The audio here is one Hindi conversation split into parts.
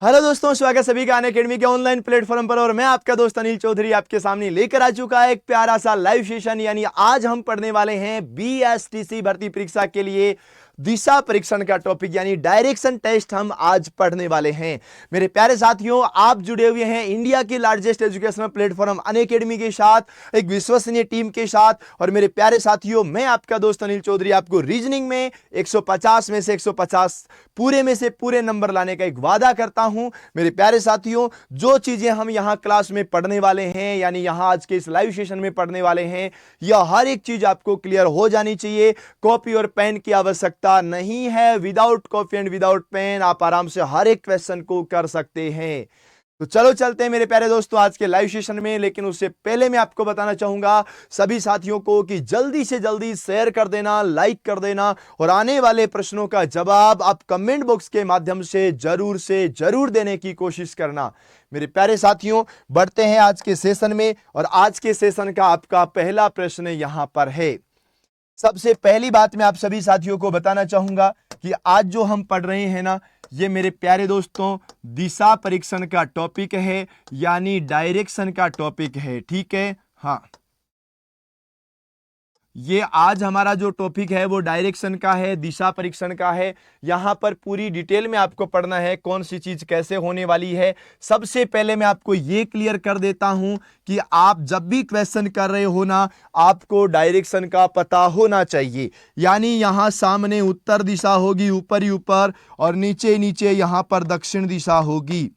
हेलो दोस्तों, स्वागत सभी का अनअकैडमी के ऑनलाइन प्लेटफॉर्म पर। और मैं आपका दोस्त अनिल चौधरी आपके सामने लेकर आ चुका है एक प्यारा सा लाइव सेशन। यानी आज हम पढ़ने वाले हैं बीएसटीसी भर्ती परीक्षा के लिए दिशा परीक्षण का टॉपिक, यानी डायरेक्शन टेस्ट हम आज पढ़ने वाले हैं। मेरे प्यारे साथियों, आप जुड़े हुए हैं इंडिया के लार्जेस्ट एजुकेशनल प्लेटफॉर्म अनअकैडमी के साथ, एक विश्वसनीय टीम के साथ। और मेरे प्यारे साथियों, मैं आपका दोस्त अनिल चौधरी आपको रीजनिंग में 150 में से 150 पूरे में से पूरे नंबर लाने का एक वादा करता हूं। मेरे प्यारे साथियों, जो चीजें हम यहां क्लास में पढ़ने वाले हैं, यानी यहां आज के इस लाइव सेशन में पढ़ने वाले हैं, यह हर एक चीज आपको क्लियर हो जानी चाहिए। कॉपी और पेन की आवश्यकता नहीं है। Without copy and without pen आप आराम से हर एक क्वेश्चन को कर सकते हैं। तो चलो चलते हैं मेरे प्यारे दोस्तों आज के लाइव सेशन में। लेकिन उससे पहले मैं आपको बताना चाहूंगा सभी साथियों को कि जल्दी से जल्दी शेयर कर देना, लाइक कर देना, और आने वाले प्रश्नों का जवाब आप कमेंट बॉक्स के माध्यम से जरूर देने की कोशिश करना। मेरे प्यारे साथियों, बढ़ते हैं आज के सेशन में। और आज के सेशन का आपका पहला प्रश्न यहां पर है। सबसे पहली बात मैं आप सभी साथियों को बताना चाहूंगा कि आज जो हम पढ़ रहे हैं ना, ये मेरे प्यारे दोस्तों दिशा परीक्षण का टॉपिक है, यानी डायरेक्शन का टॉपिक है। ठीक है, हाँ, ये आज हमारा जो टॉपिक है वो डायरेक्शन का है, दिशा परीक्षण का है। यहां पर पूरी डिटेल में आपको पढ़ना है कौन सी चीज कैसे होने वाली है। सबसे पहले मैं आपको ये क्लियर कर देता हूं कि आप जब भी क्वेश्चन कर रहे हो ना, आपको डायरेक्शन का पता होना चाहिए। यानी यहां सामने उत्तर दिशा होगी, ऊपर ही ऊपर, और नीचे नीचे यहां पर दक्षिण दिशा होगी।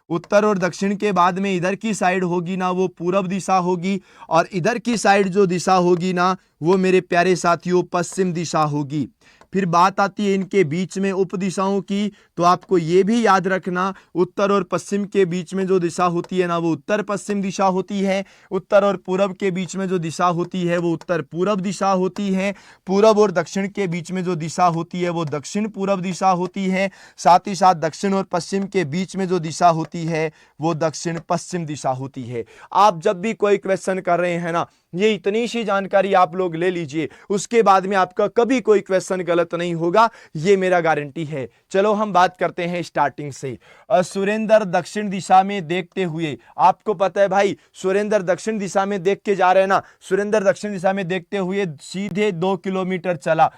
उत्तर और दक्षिण के बाद में इधर की साइड होगी ना, वो पूरब दिशा होगी, और इधर की साइड जो दिशा होगी ना, वो मेरे प्यारे साथियों पश्चिम दिशा होगी। फिर बात आती है इनके बीच में उप दिशाओं की, तो आपको ये भी याद रखना उत्तर और पश्चिम के बीच में जो दिशा होती है ना, वो उत्तर पश्चिम दिशा होती है। उत्तर और पूरब के बीच में जो दिशा होती है वो उत्तर पूरब दिशा होती है। पूरब और दक्षिण के बीच में जो दिशा होती है वो दक्षिण पूरब दिशा होती है। साथ ही साथ दक्षिण और पश्चिम के बीच में जो दिशा होती है वो दक्षिण पश्चिम दिशा होती है। आप जब भी कोई क्वेश्चन कर रहे हैं ना, ये इतनी सी जानकारी आप लोग ले लीजिए, उसके बाद में आपका कभी कोई क्वेश्चन गलत नहीं होगा, ये मेरा गारंटी है। चलो हम बात करते हैं स्टार्टिंग से। सुरेंद्र दक्षिण दिशा में देखते हुए, आपको पता है भाई, सुरेंद्र दक्षिण दिशा में देख के जा रहे हैं ना, सुरेंद्र दक्षिण दिशा में देखते हुए सीधे 2 किलोमीटर चला।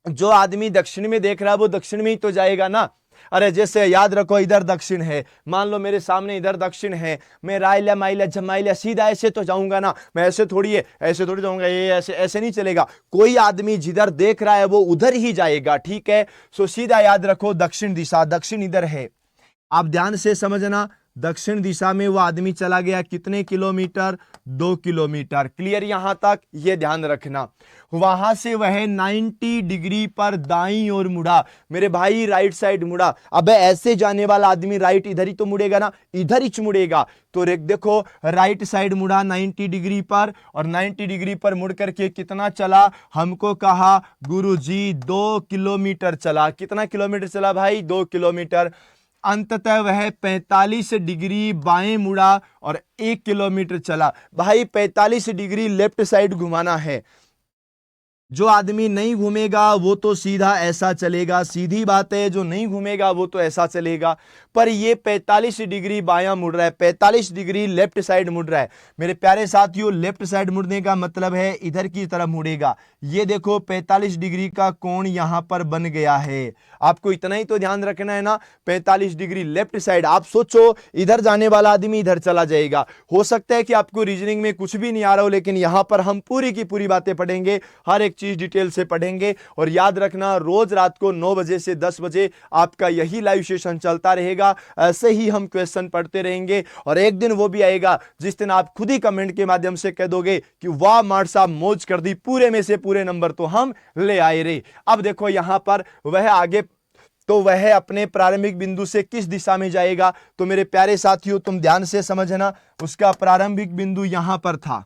जो आदमी दक्षिण में देख रहा है वो दक्षिण में ही तो जाएगा ना। अरे जैसे याद रखो, इधर दक्षिण है, मान लो मेरे सामने इधर दक्षिण है, मैं रायला माइला जमाइला सीधा ऐसे तो जाऊंगा ना, मैं ऐसे थोड़ी है, ऐसे थोड़ी जाऊंगा, ये ऐसे ऐसे नहीं चलेगा। कोई आदमी जिधर देख रहा है वो उधर ही जाएगा। ठीक है, सो सीधा याद रखो दक्षिण दिशा, दक्षिण इधर है। आप ध्यान से समझना, दक्षिण दिशा में वो आदमी चला गया कितने किलोमीटर? 2 किलोमीटर। क्लियर यहां तक? ये ध्यान रखना। वहां से वह 90 डिग्री पर दाईं ओर मुड़ा। मेरे भाई राइट साइड मुड़ा। अबे ऐसे जाने वाला आदमी राइट इधर ही तो मुड़ेगा ना, इधर ही मुड़ेगा। तो देखो राइट साइड मुड़ा 90 डिग्री पर, और 90 डिग्री पर मुड़ करके कितना चला? हमको कहा गुरुजी 2 किलोमीटर चला। कितना किलोमीटर चला भाई? 2 किलोमीटर। अंततः वह 45 डिग्री बाएं मुड़ा और 1 किलोमीटर चला। भाई 45 डिग्री लेफ्ट साइड घुमाना है। जो आदमी नहीं घूमेगा वो तो सीधा ऐसा चलेगा, सीधी बात है। जो नहीं घूमेगा वो तो ऐसा चलेगा। पर ये 45 डिग्री बायां मुड़ रहा है, 45 डिग्री लेफ्ट साइड मुड़ रहा है। मेरे प्यारे साथियों, लेफ्ट साइड मुड़ने का मतलब है इधर की तरफ मुड़ेगा। ये देखो 45 डिग्री का कोण यहां पर बन गया है। आपको इतना ही तो ध्यान रखना है ना, 45 डिग्री लेफ्ट साइड। आप सोचो इधर जाने वाला आदमी इधर चला जाएगा। हो सकता है कि आपको रीजनिंग में कुछ भी नहीं आ रहा हो, लेकिन यहां पर हम पूरी की पूरी बातें पढ़ेंगे, हर एक चीज डिटेल से पढ़ेंगे। और याद रखना, रोज रात को 9 बजे से 10 बजे आपका यही लाइव सेशन चलता रहेगा। ऐसे ही हम क्वेश्चन पढ़ते रहेंगे, और एक दिन वो भी आएगा जिस दिन आप खुद ही कमेंट के माध्यम से कह दोगे कि वाह मार साहब मौज कर दी, पूरे में से पूरे नंबर तो हम ले आए रे। अब देखो यहां पर वह आगे, तो वह अपने प्रारंभिक बिंदु से किस दिशा में जाएगा? तो मेरे प्यारे साथियों तुम ध्यान से समझना, उसका प्रारंभिक बिंदु यहां पर था।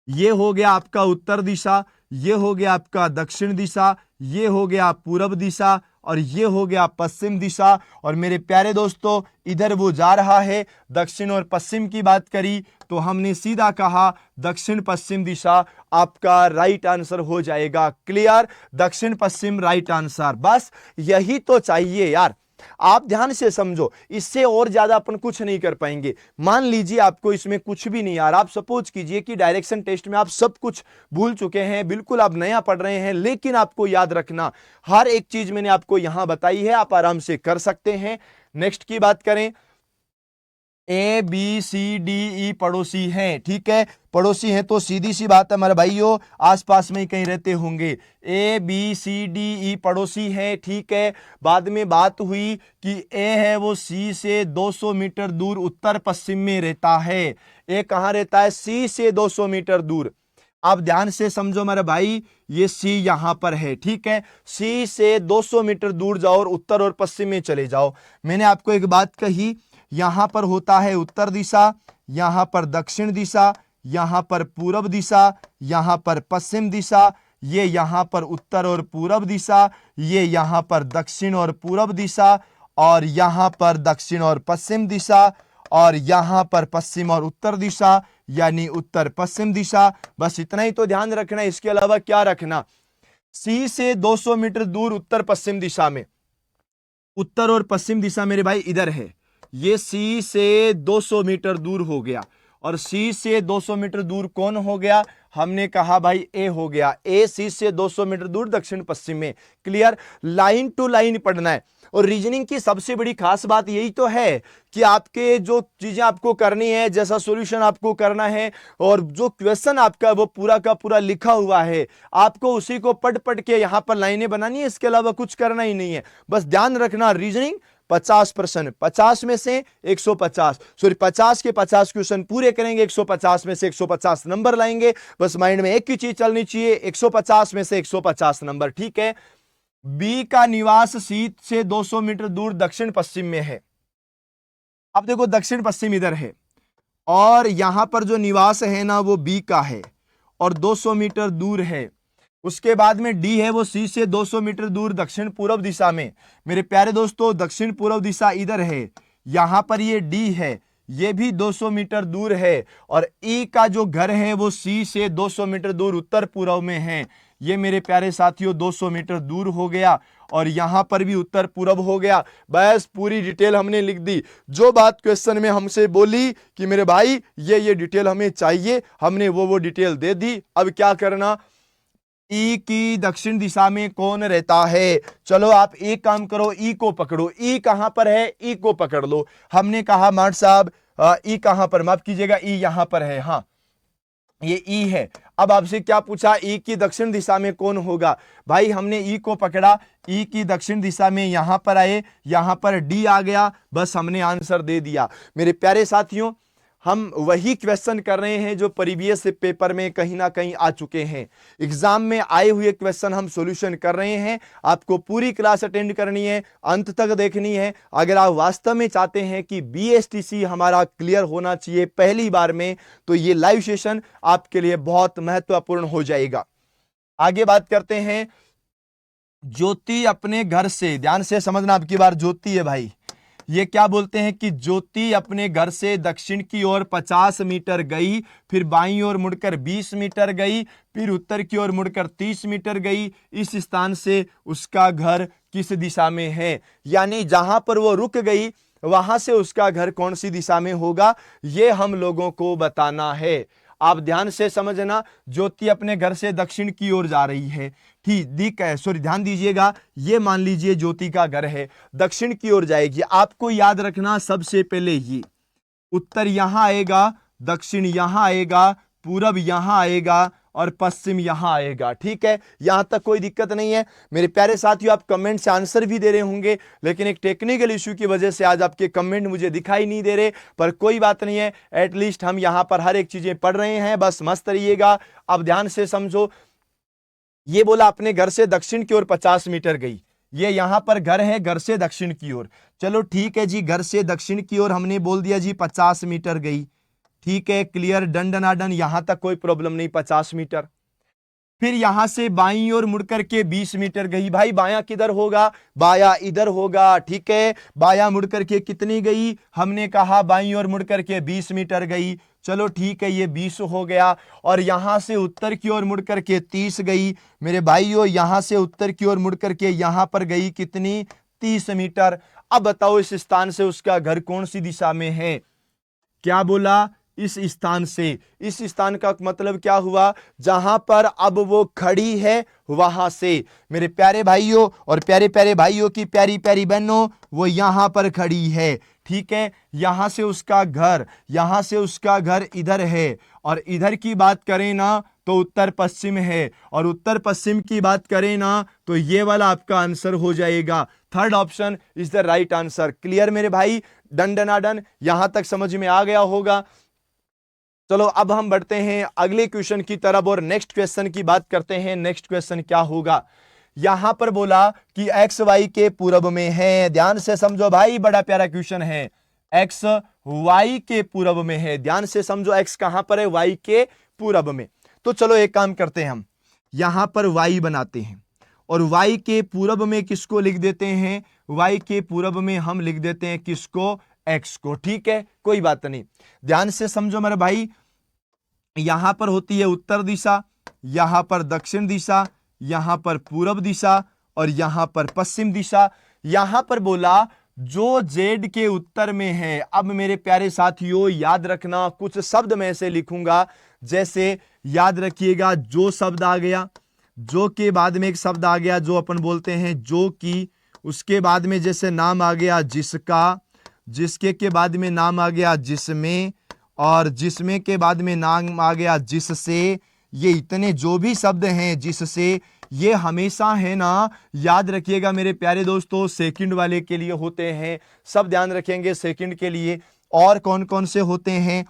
ये हो गया आपका उत्तर दिशा, ये हो गया आपका दक्षिण दिशा, ये हो गया पूरब दिशा, और ये हो गया पश्चिम दिशा। और मेरे प्यारे दोस्तों इधर वो जा रहा है। दक्षिण और पश्चिम की बात करी तो हमने सीधा कहा दक्षिण पश्चिम दिशा आपका राइट आंसर हो जाएगा। क्लियर? दक्षिण पश्चिम राइट आंसर। बस यही तो चाहिए यार। आप ध्यान से समझो, इससे और ज्यादा अपन कुछ नहीं कर पाएंगे। मान लीजिए आपको इसमें कुछ भी नहीं आ रहा, आप सपोज कीजिए कि डायरेक्शन टेस्ट में आप सब कुछ भूल चुके हैं, बिल्कुल आप नया पढ़ रहे हैं, लेकिन आपको याद रखना हर एक चीज मैंने आपको यहां बताई है, आप आराम से कर सकते हैं। नेक्स्ट की बात करें, A B C D E पड़ोसी हैं, ठीक है, पड़ोसी हैं तो सीधी सी बात है हमारे भाइयों आसपास में ही कहीं रहते होंगे। A B C D E पड़ोसी हैं, ठीक है। बाद में बात हुई कि ए है वो सी से 200 मीटर दूर उत्तर पश्चिम में रहता है। ए कहां रहता है? सी से 200 मीटर दूर। आप ध्यान से समझो मेरे भाई, ये सी यहां पर है, ठीक है। सी से 200 मीटर दूर जाओ और उत्तर और पश्चिम में चले जाओ। मैंने आपको एक बात कही, यहां पर होता है उत्तर दिशा, यहां पर दक्षिण दिशा, यहां पर पूरब दिशा, यहां पर पश्चिम दिशा, ये यहां पर उत्तर और पूरब दिशा, ये यहां पर दक्षिण और पूरब दिशा, और यहां पर दक्षिण और पश्चिम दिशा, और यहां पर पश्चिम और उत्तर दिशा, यानी उत्तर पश्चिम दिशा। बस इतना ही तो ध्यान रखना, इसके अलावा क्या रखना? सी से 200 मीटर दूर उत्तर पश्चिम दिशा में, उत्तर और पश्चिम दिशा मेरे भाई इधर है, ये सी से 200 मीटर दूर हो गया। और सी से 200 मीटर दूर कौन हो गया? हमने कहा भाई ए हो गया। ए सी से 200 मीटर दूर दक्षिण पश्चिम में। क्लियर? लाइन टू लाइन पढ़ना है। और रीजनिंग की सबसे बड़ी खास बात यही तो है कि आपके जो चीजें आपको करनी है, जैसा सॉल्यूशन आपको करना है, और जो क्वेश्चन आपका वो पूरा का पूरा लिखा हुआ है, आपको उसी को पढ़ पढ़ के यहां पर लाइनें बनानी है, इसके अलावा कुछ करना ही नहीं है। बस ध्यान रखना, रीजनिंग 50%, 50 में से 150, सॉरी 50 के 50 क्वेश्चन पूरे करेंगे, 150 में से 150 नंबर लाएंगे। बस माइंड में एक ही चीज चलनी चाहिए, 150 में से 150 नंबर, ठीक है। बी का निवास सी से 200 मीटर दूर दक्षिण पश्चिम में है। अब देखो दक्षिण पश्चिम इधर है, और यहां पर जो निवास है ना वो बी का है, और 200 मीटर दूर है। उसके बाद में डी है वो सी से 200 मीटर दूर दक्षिण पूर्व दिशा में। मेरे प्यारे दोस्तों, दक्षिण पूर्व दिशा इधर है, यहां पर ये डी है, ये भी 200 मीटर दूर है। और ई का जो घर है वो सी से 200 मीटर दूर उत्तर पूर्व में है। ये मेरे प्यारे साथियों 200 मीटर दूर हो गया, और यहां पर भी उत्तर पूर्व हो गया। बस पूरी डिटेल हमने लिख दी। जो बात क्वेश्चन में हमसे बोली कि मेरे भाई ये डिटेल हमें चाहिए, हमने वो डिटेल दे दी। अब क्या करना? ई की दक्षिण दिशा में कौन रहता है? चलो आप एक काम करो, ई को पकड़ो। ई कहां पर है? ई को पकड़ लो। हमने कहा मार्ट साहब ई कहां पर, माफ कीजिएगा, ई यहां पर है, हाँ ये ई है। अब आपसे क्या पूछा? ई की दक्षिण दिशा में कौन होगा? भाई हमने ई को पकड़ा, ई की दक्षिण दिशा में यहां पर आए, यहां पर डी आ गया, बस हमने आंसर दे दिया। मेरे प्यारे साथियों, हम वही क्वेश्चन कर रहे हैं जो प्रीवियस पेपर में कहीं ना कहीं आ चुके हैं। एग्जाम में आए हुए क्वेश्चन हम सॉल्यूशन कर रहे हैं। आपको पूरी क्लास अटेंड करनी है, अंत तक देखनी है। अगर आप वास्तव में चाहते हैं कि बीएसटीसी हमारा क्लियर होना चाहिए पहली बार में, तो ये लाइव सेशन आपके लिए बहुत महत्वपूर्ण हो जाएगा। आगे बात करते हैं। ज्योति अपने घर से, ध्यान से समझना, आपकी बार ज्योति है भाई, ये क्या बोलते हैं कि ज्योति अपने घर से दक्षिण की ओर 50 मीटर गई, फिर बाईं ओर मुड़कर 20 मीटर गई, फिर उत्तर की ओर मुड़कर 30 मीटर गई। इस स्थान से उसका घर किस दिशा में है? यानी जहां पर वो रुक गई वहां से उसका घर कौन सी दिशा में होगा, ये हम लोगों को बताना है। आप ध्यान से समझना, ज्योति अपने घर से दक्षिण की ओर जा रही है, ठीक है, सॉरी ध्यान दीजिएगा, ये मान लीजिए ज्योति का घर है, दक्षिण की ओर जाएगी। आपको याद रखना सबसे पहले ये उत्तर यहां आएगा, दक्षिण यहां आएगा, पूरब यहां आएगा, और पश्चिम यहां आएगा, ठीक है। यहां तक कोई दिक्कत नहीं है। मेरे प्यारे साथियों, आप कमेंट से आंसर भी दे रहे होंगे, लेकिन एक टेक्निकल इश्यू की वजह से आज आपके कमेंट मुझे दिखाई नहीं दे रहे, पर कोई बात नहीं है, एटलीस्ट हम यहां पर हर एक चीजें पढ़ रहे हैं, बस मस्त रहिएगा। अब ध्यान से समझो, ये बोला अपने घर से दक्षिण की ओर 50 मीटर गई, ये यहां पर घर है, घर से दक्षिण की ओर। चलो ठीक है जी, घर से दक्षिण की ओर हमने बोल दिया जी 50 मीटर गई, ठीक है, क्लियर, डन डनाडन, यहां तक कोई प्रॉब्लम नहीं, 50 मीटर। फिर यहां से बाईं ओर मुड़कर के 20 मीटर गई। भाई बायां किधर होगा? बायां इधर होगा, ठीक है। बायां मुड़कर के कितनी गई? हमने कहा बाईं ओर मुड़कर के 20 मीटर गई। चलो ठीक है, ये 20 हो गया। और यहां से उत्तर की ओर मुड़ करके 30 गई। मेरे भाइयों, यहां से उत्तर की ओर मुड़ करके यहां पर गई कितनी? 30 मीटर। अब बताओ इस स्थान से उसका घर कौन सी दिशा में है? क्या बोला? इस स्थान से। इस स्थान का मतलब क्या हुआ? जहां पर अब वो खड़ी है वहां से। मेरे प्यारे भाइयों और प्यारे प्यारे भाइयों की प्यारी प्यारी बहनों, वो यहां पर खड़ी है। ठीक है, यहां से उसका घर इधर है, और इधर की बात करें ना तो उत्तर पश्चिम है, और उत्तर पश्चिम की बात करें ना तो ये वाला आपका आंसर हो जाएगा। Third option is the right answer. Clear मेरे भाई? डन डना डन, यहां तक समझ में आ गया होगा। चलो अब हम बढ़ते हैं अगले क्वेश्चन की तरफ और नेक्स्ट क्वेश्चन की बात करते हैं। नेक्स्ट क्वेश्चन क्या होगा? यहां पर बोला कि एक्स वाई के पूरब में है। ध्यान से समझो भाई, बड़ा प्यारा क्वेश्चन है। एक्स वाई के पूरब में है। ध्यान से समझो, एक्स कहां पर है? वाई के पूरब में। तो चलो एक काम करते हैं, हम यहां पर वाई बनाते हैं और वाई के पूरब में किसको लिख देते हैं? वाई के पूरब में हम लिख देते हैं किसको? एक्स को। ठीक है, कोई बात नहीं। ध्यान से समझो मेरे भाई, यहां पर होती है उत्तर दिशा, यहां पर दक्षिण दिशा, यहां पर पूरब दिशा और यहां पर पश्चिम दिशा। यहां पर बोला जो जेड के उत्तर में है। अब मेरे प्यारे साथियों याद रखना, कुछ शब्द मैं ऐसे लिखूंगा, जैसे याद रखिएगा, जो शब्द आ गया, जो के बाद में एक शब्द आ गया जो अपन बोलते हैं जो की, उसके बाद में जैसे नाम आ गया जिसका, जिसके के बाद में नाम आ गया जिसमें, और जिसमें के बाद में नाम आ गया जिससे। ये इतने जो भी शब्द हैं जिससे, ये हमेशा है ना, याद रखिएगा मेरे प्यारे दोस्तों, सेकंड वाले के लिए होते हैं। सब ध्यान रखेंगे सेकंड के लिए। और कौन कौन से होते हैं?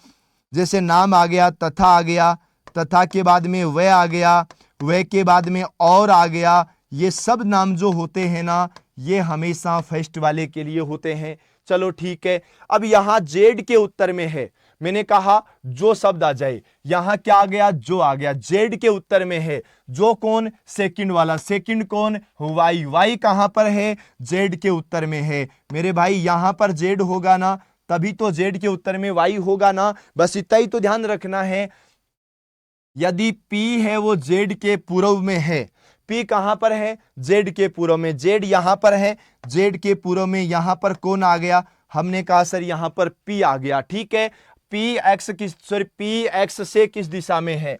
जैसे नाम आ गया, तथा आ गया, तथा के बाद में वह आ गया, वह के बाद में और आ गया। ये सब नाम जो होते हैं ना, ये हमेशा फर्स्ट वाले के लिए होते हैं। चलो ठीक है, अब यहां जेड के उत्तर में है। मैंने कहा जो शब्द आ जाए, यहां क्या आ गया? जो आ गया। जेड के उत्तर में है। जो कौन? सेकंड वाला। सेकंड कौन? वाई। वाई कहां पर है? जेड के उत्तर में है। मेरे भाई यहां पर जेड होगा ना, तभी तो जेड के उत्तर में वाई होगा ना। बस इतना ही तो ध्यान रखना है। यदि P है वो जेड के पूर्व में है। P कहां पर है? जेड के पूर्व में। जेड यहां पर है, जेड के पूर्व में। यहां पर कौन आ गया? हमने कहा सर यहां पर P आ गया। ठीक है, P एक्स से किस दिशा में है?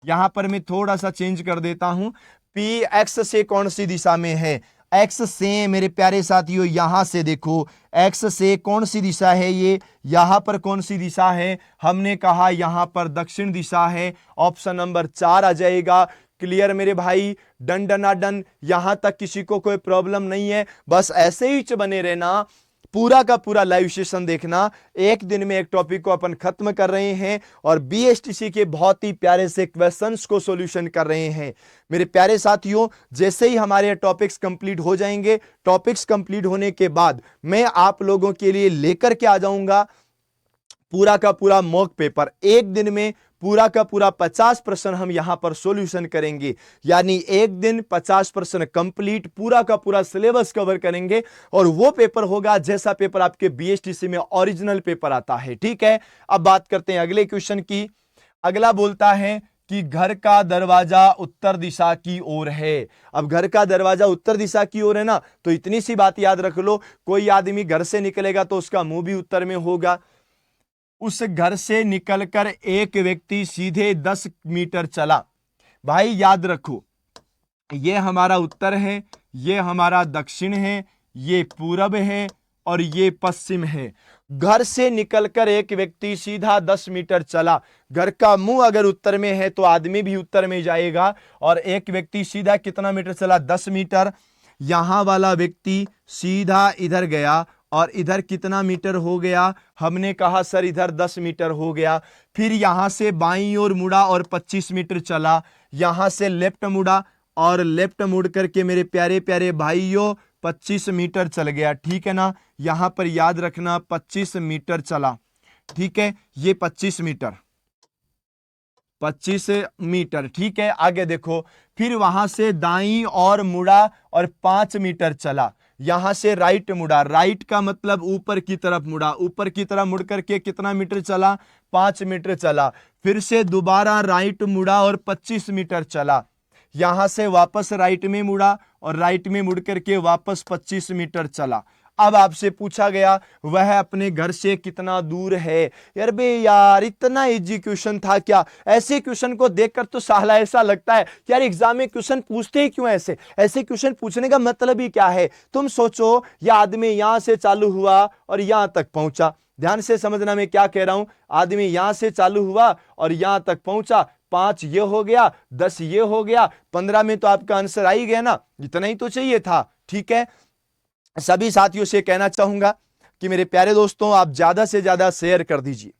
यहां पर मैं थोड़ा सा चेंज कर देता हूं। P एक्स से कौन सी दिशा में है? एक्स से मेरे प्यारे साथियों, यहां से देखो, एक्स से कौन सी दिशा है? ये यहां पर कौन सी दिशा है? हमने कहा यहां पर दक्षिण दिशा है। ऑप्शन नंबर 4 आ जाएगा। क्लियर मेरे भाई? डन डना डन, यहां तक किसी को कोई प्रॉब्लम नहीं है? बस ऐसे ही बने रहना, पूरा का पूरा लाइव सेशन देखना। एक दिन में एक टॉपिक को अपन खत्म कर रहे हैं और बीएसटीसी के बहुत ही प्यारे से क्वेश्चंस को सॉल्यूशन कर रहे हैं। मेरे प्यारे साथियों, जैसे ही हमारे टॉपिक्स कंप्लीट हो जाएंगे, टॉपिक्स कंप्लीट होने के बाद मैं आप लोगों के लिए लेकर के आ जाऊंगा पूरा का पूरा मॉक पेपर। एक दिन में पूरा का पूरा 50 प्रश्न हम यहां पर सॉल्यूशन करेंगे। यानी एक दिन 50 प्रश्न कंप्लीट, पूरा का पूरा सिलेबस कवर करेंगे। और वो पेपर होगा जैसा पेपर आपके बीएसटीसी में ओरिजिनल पेपर आता है। ठीक है, अब बात करते हैं अगले क्वेश्चन की। अगला बोलता है कि घर का दरवाजा उत्तर दिशा की ओर है। अब घर का दरवाजा उत्तर दिशा की ओर है ना, तो इतनी सी बात याद रख लो, कोई आदमी घर से निकलेगा तो उसका मुंह भी उत्तर में होगा। उस घर से निकलकर एक व्यक्ति सीधे 10 मीटर चला। भाई याद रखो, ये हमारा उत्तर है, ये हमारा दक्षिण है, ये पूरब है और ये पश्चिम है। घर से निकलकर एक व्यक्ति सीधा 10 मीटर चला। घर का मुंह अगर उत्तर में है तो आदमी भी उत्तर में जाएगा। और एक व्यक्ति सीधा कितना मीटर चला? 10 मीटर। यहां वाला व्यक्ति सीधा इधर गया और इधर कितना मीटर हो गया? हमने कहा सर इधर 10 मीटर हो गया। फिर यहां से बाईं ओर मुड़ा और 25 मीटर चला। यहां से लेफ्ट मुड़ा और लेफ्ट मुड़ करके मेरे प्यारे प्यारे भाइयों 25 मीटर चल गया। ठीक है ना, यहां पर याद रखना 25 मीटर चला। ठीक है, ये 25 मीटर, 25 मीटर। ठीक है, आगे देखो, फिर वहां से दाईं और मुड़ा और 5 मीटर चला। यहां से राइट मुड़ा, राइट का मतलब ऊपर की तरफ मुड़ा, ऊपर की तरफ मुड़ करके कितना मीटर चला? 5 मीटर चला। फिर से दोबारा राइट मुड़ा और 25 मीटर चला। यहां से वापस राइट में मुड़ा और राइट में मुड़ करके वापस 25 मीटर चला। अब आपसे पूछा गया वह अपने घर से कितना दूर है। यार बे यार, इतना इजी क्वेश्चन था क्या? ऐसे क्वेश्चन को देखकर तो साला ऐसा लगता है यार एग्जाम में क्वेश्चन पूछते ही क्यों ऐसे? ऐसे क्वेश्चन पूछने का मतलब ही क्या है? तुम सोचो, यह आदमी यहां से चालू हुआ और यहां तक पहुंचा। ध्यान से समझना मैं क्या कह रहा हूं। आदमी यहां से चालू हुआ और यहां तक पहुंचा। 5 ये हो गया, 10 ये हो गया, 15 में तो आपका आंसर आ ही गया ना। इतना ही तो चाहिए था। ठीक है, सभी साथियों से कहना चाहूंगा कि मेरे प्यारे दोस्तों, आप ज्यादा से ज्यादा शेयर कर दीजिए,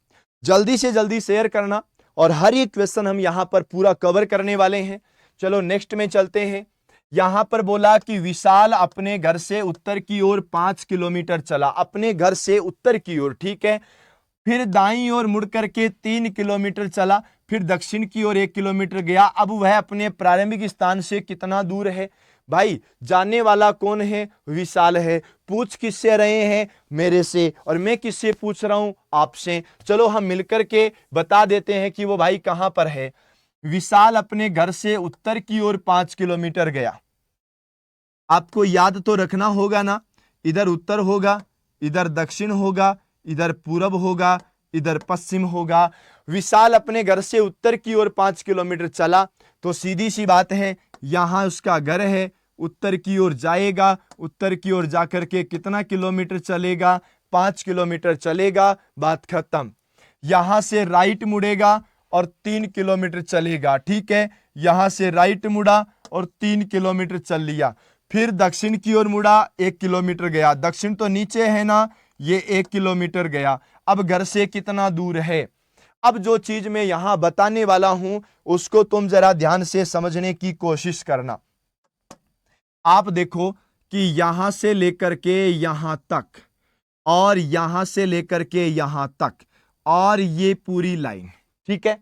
जल्दी से जल्दी शेयर करना, और हर एक क्वेश्चन हम यहां पर पूरा कवर करने वाले हैं। चलो नेक्स्ट में चलते हैं। यहां पर बोला कि विशाल अपने घर से उत्तर की ओर 5 किलोमीटर चला, अपने घर से उत्तर की ओर। ठीक है, फिर दाईं ओर मुड़ करके 3 किलोमीटर चला, फिर दक्षिण की ओर 1 किलोमीटर गया। अब वह अपने प्रारंभिक स्थान से कितना दूर है? भाई जानने वाला कौन है? विशाल है। पूछ किससे रहे हैं? मेरे से। और मैं किससे पूछ रहा हूं? आपसे। चलो हम मिलकर के बता देते हैं कि वो भाई कहां पर है। विशाल अपने घर से उत्तर की ओर 5 किलोमीटर गया। आपको याद तो रखना होगा ना, इधर उत्तर होगा, इधर दक्षिण होगा, इधर पूरब होगा, इधर पश्चिम होगा। विशाल अपने घर से उत्तर की ओर 5 किलोमीटर चला, तो सीधी सी बात है यहां उसका घर है, उत्तर की ओर जाएगा, उत्तर की ओर जाकर के कितना किलोमीटर चलेगा? 5 किलोमीटर चलेगा, बात खत्म। यहां से राइट मुड़ेगा और 3 किलोमीटर चलेगा। ठीक है, यहां से राइट मुड़ा और 3 किलोमीटर चल लिया। फिर दक्षिण की ओर मुड़ा, 1 किलोमीटर गया। दक्षिण तो नीचे है ना, ये 1 किलोमीटर गया। अब घर से कितना दूर है? अब जो चीज मैं यहां बताने वाला हूं उसको तुम जरा ध्यान से समझने की कोशिश करना। आप देखो कि यहां से लेकर के यहां तक, और यहां से लेकर के यहां तक, और ये पूरी लाइन। ठीक है,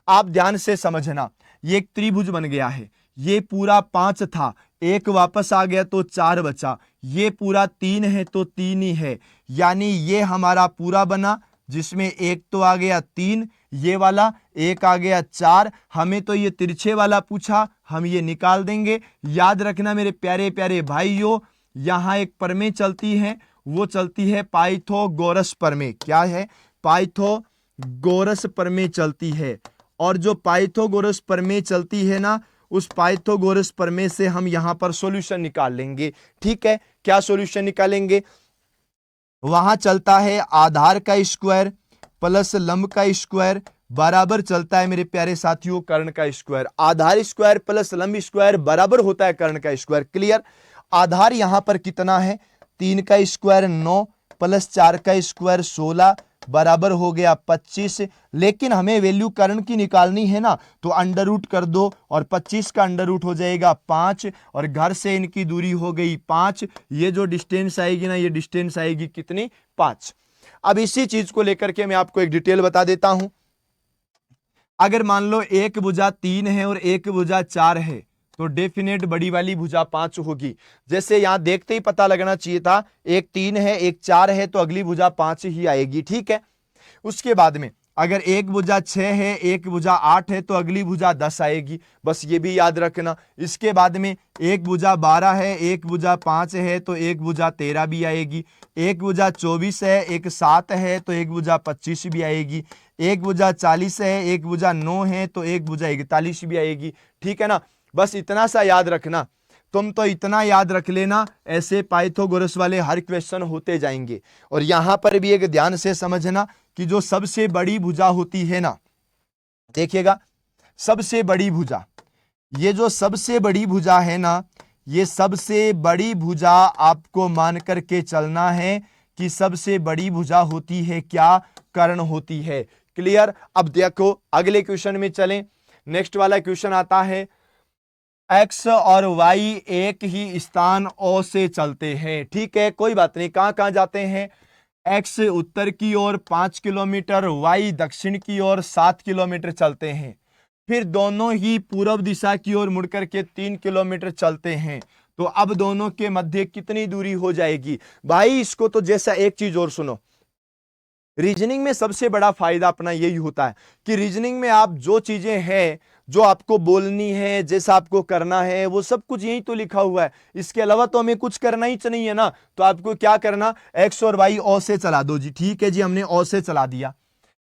आप ध्यान से समझना, ये एक त्रिभुज बन गया है। ये पूरा 5 था, एक वापस आ गया तो 4 बचा। ये पूरा 3 है तो 3 ही है, यानी ये हमारा पूरा बना, जिसमें एक तो आ गया 3, ये वाला एक आ गया 4। हमें तो ये तिरछे वाला पूछा, हम ये निकाल देंगे। याद रखना मेरे प्यारे प्यारे भाइयों, यहां एक प्रमेय चलती है, वो चलती है पाइथागोरस प्रमेय। क्या है? पाइथागोरस प्रमेय चलती है। और जो पाइथागोरस प्रमेय चलती है ना, उस पाइथागोरस प्रमेय से हम यहां पर सॉल्यूशन निकाल लेंगे। ठीक है, क्या सॉल्यूशन निकालेंगे? वहां चलता है आधार का स्क्वायर प्लस लंब का स्क्वायर बराबर चलता है मेरे प्यारे साथियों कर्ण का स्क्वायर। आधार स्क्वायर प्लस लंब स्क्वायर बराबर होता है कर्ण का स्क्वायर। क्लियर? आधार यहां पर कितना है? 3 का स्क्वायर 9 प्लस 4 का स्क्वायर 16 बराबर हो गया 25। लेकिन हमें वैल्यू कर्ण की निकालनी है ना, तो अंडर रूट कर दो और 25 का अंडर रूट हो जाएगा 5, और घर से इनकी दूरी हो गई 5। ये जो डिस्टेंस आएगी ना, ये डिस्टेंस आएगी कितनी? 5। अब इसी चीज को लेकर के मैं आपको एक डिटेल बता देता हूं। अगर मान लो एक भुजा 3 है और एक भुजा 4 है, तो डेफिनेट बड़ी वाली भुजा 5 होगी। जैसे यहां देखते ही पता लगना चाहिए था, एक 3 है एक 4 है, तो अगली भुजा 5 ही आएगी। ठीक है, उसके बाद में अगर एक भुजा 6 है एक भुजा 8 है, तो अगली भुजा 10 आएगी। बस ये भी याद रखना। इसके बाद में एक भुजा 12 है एक भुजा 5 है, तो एक भुजा 13 भी आएगी। एक भुजा 24 है एक 7 है, तो एक भुजा 25 भी आएगी। एक भुजा 40 है एक भुजा 9 है, तो एक भुजा 41 भी आएगी। ठीक है ना? बस इतना सा याद रखना। तुम तो इतना याद रख लेना, ऐसे पाइथागोरस वाले हर क्वेश्चन होते जाएंगे। और यहां पर भी एक ध्यान से समझना कि जो सबसे बड़ी भुजा होती है ना, देखिएगा सबसे बड़ी भुजा, ये जो सबसे बड़ी भुजा है ना, ये सबसे बड़ी भुजा आपको मान करके चलना है कि सबसे बड़ी भुजा होती है क्या? कर्ण होती है। क्लियर? अब देखो अगले क्वेश्चन में चलें। नेक्स्ट वाला क्वेश्चन आता है, एक्स और वाई एक ही स्थान ओ से चलते हैं। ठीक है, कोई बात नहीं। कहां कहां जाते हैं? एक्स उत्तर की ओर 5 किलोमीटर, वाई दक्षिण की ओर 7 किलोमीटर चलते हैं। फिर दोनों ही पूर्व दिशा की ओर मुड़कर के 3 किलोमीटर चलते हैं। तो अब दोनों के मध्य कितनी दूरी हो जाएगी? भाई इसको तो जैसा एक चीज और सुनो, रीजनिंग में सबसे बड़ा फायदा अपना यही होता है कि रीजनिंग में आप जो चीजें हैं जो आपको बोलनी है, जैसा आपको करना है, वो सब कुछ यही तो लिखा हुआ है। इसके अलावा तो हमें कुछ करना ही नहीं है ना। तो आपको क्या करना, एक्स और वाई ओ से चला दो जी। ठीक है जी, हमने ओ से चला दिया।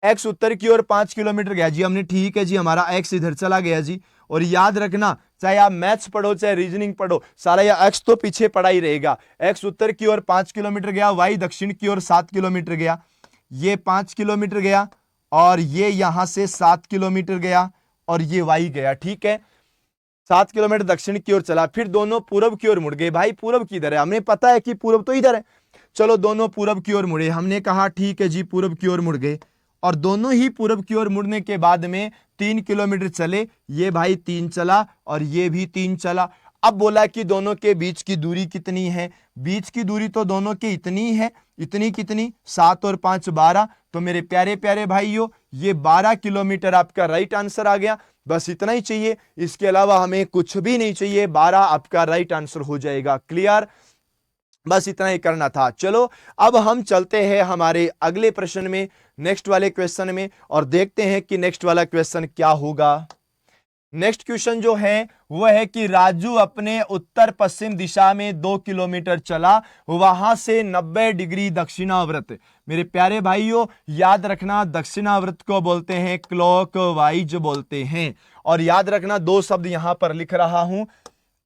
एक्स उत्तर की ओर 5 किलोमीटर गया जी, हमने ठीक है जी, हमारा एक्स इधर चला गया जी। और याद रखना, चाहे आप मैथ्स पढ़ो चाहे रीजनिंग पढ़ो, सारा या एक्स तो पीछे पड़ा ही रहेगा। एक्स उत्तर की ओर 5 किलोमीटर गया, वाई दक्षिण की ओर 7 किलोमीटर गया। ये 5 किलोमीटर गया और ये यहां से 7 किलोमीटर गया और ये वाई गया। ठीक है, 7 किलोमीटर दक्षिण की ओर चला, फिर दोनों पूरब की ओर मुड़ गए। भाई पूरब किधर है, हमें पता है कि पूरब तो इधर है। चलो दोनों पूरब की ओर मुड़े, हमने कहा ठीक है जी, पूरब की ओर मुड़ गए। और दोनों ही पूरब की ओर मुड़ने के बाद में 3 किलोमीटर चले। ये भाई 3 चला और ये भी 3 चला। अब बोला कि दोनों के बीच की दूरी कितनी है। बीच की दूरी तो दोनों की इतनी है। इतनी कितनी, 7 और 5 12। तो मेरे प्यारे प्यारे भाइयों, ये 12 किलोमीटर आपका राइट आंसर आ गया। बस इतना ही चाहिए, इसके अलावा हमें कुछ भी नहीं चाहिए। 12 आपका राइट आंसर हो जाएगा। क्लियर, बस इतना ही करना था। चलो अब हम चलते हैं हमारे अगले प्रश्न में, नेक्स्ट वाले क्वेश्चन में, और देखते हैं कि नेक्स्ट वाला क्वेश्चन क्या होगा। नेक्स्ट क्वेश्चन जो है वो है कि राजू अपने उत्तर पश्चिम दिशा में 2 किलोमीटर चला, वहां से 90 डिग्री दक्षिणावर्त। मेरे प्यारे भाइयों याद रखना, दक्षिणावर्त को बोलते हैं क्लॉकवाइज बोलते हैं। और याद रखना, 2 शब्द यहां पर लिख रहा हूं।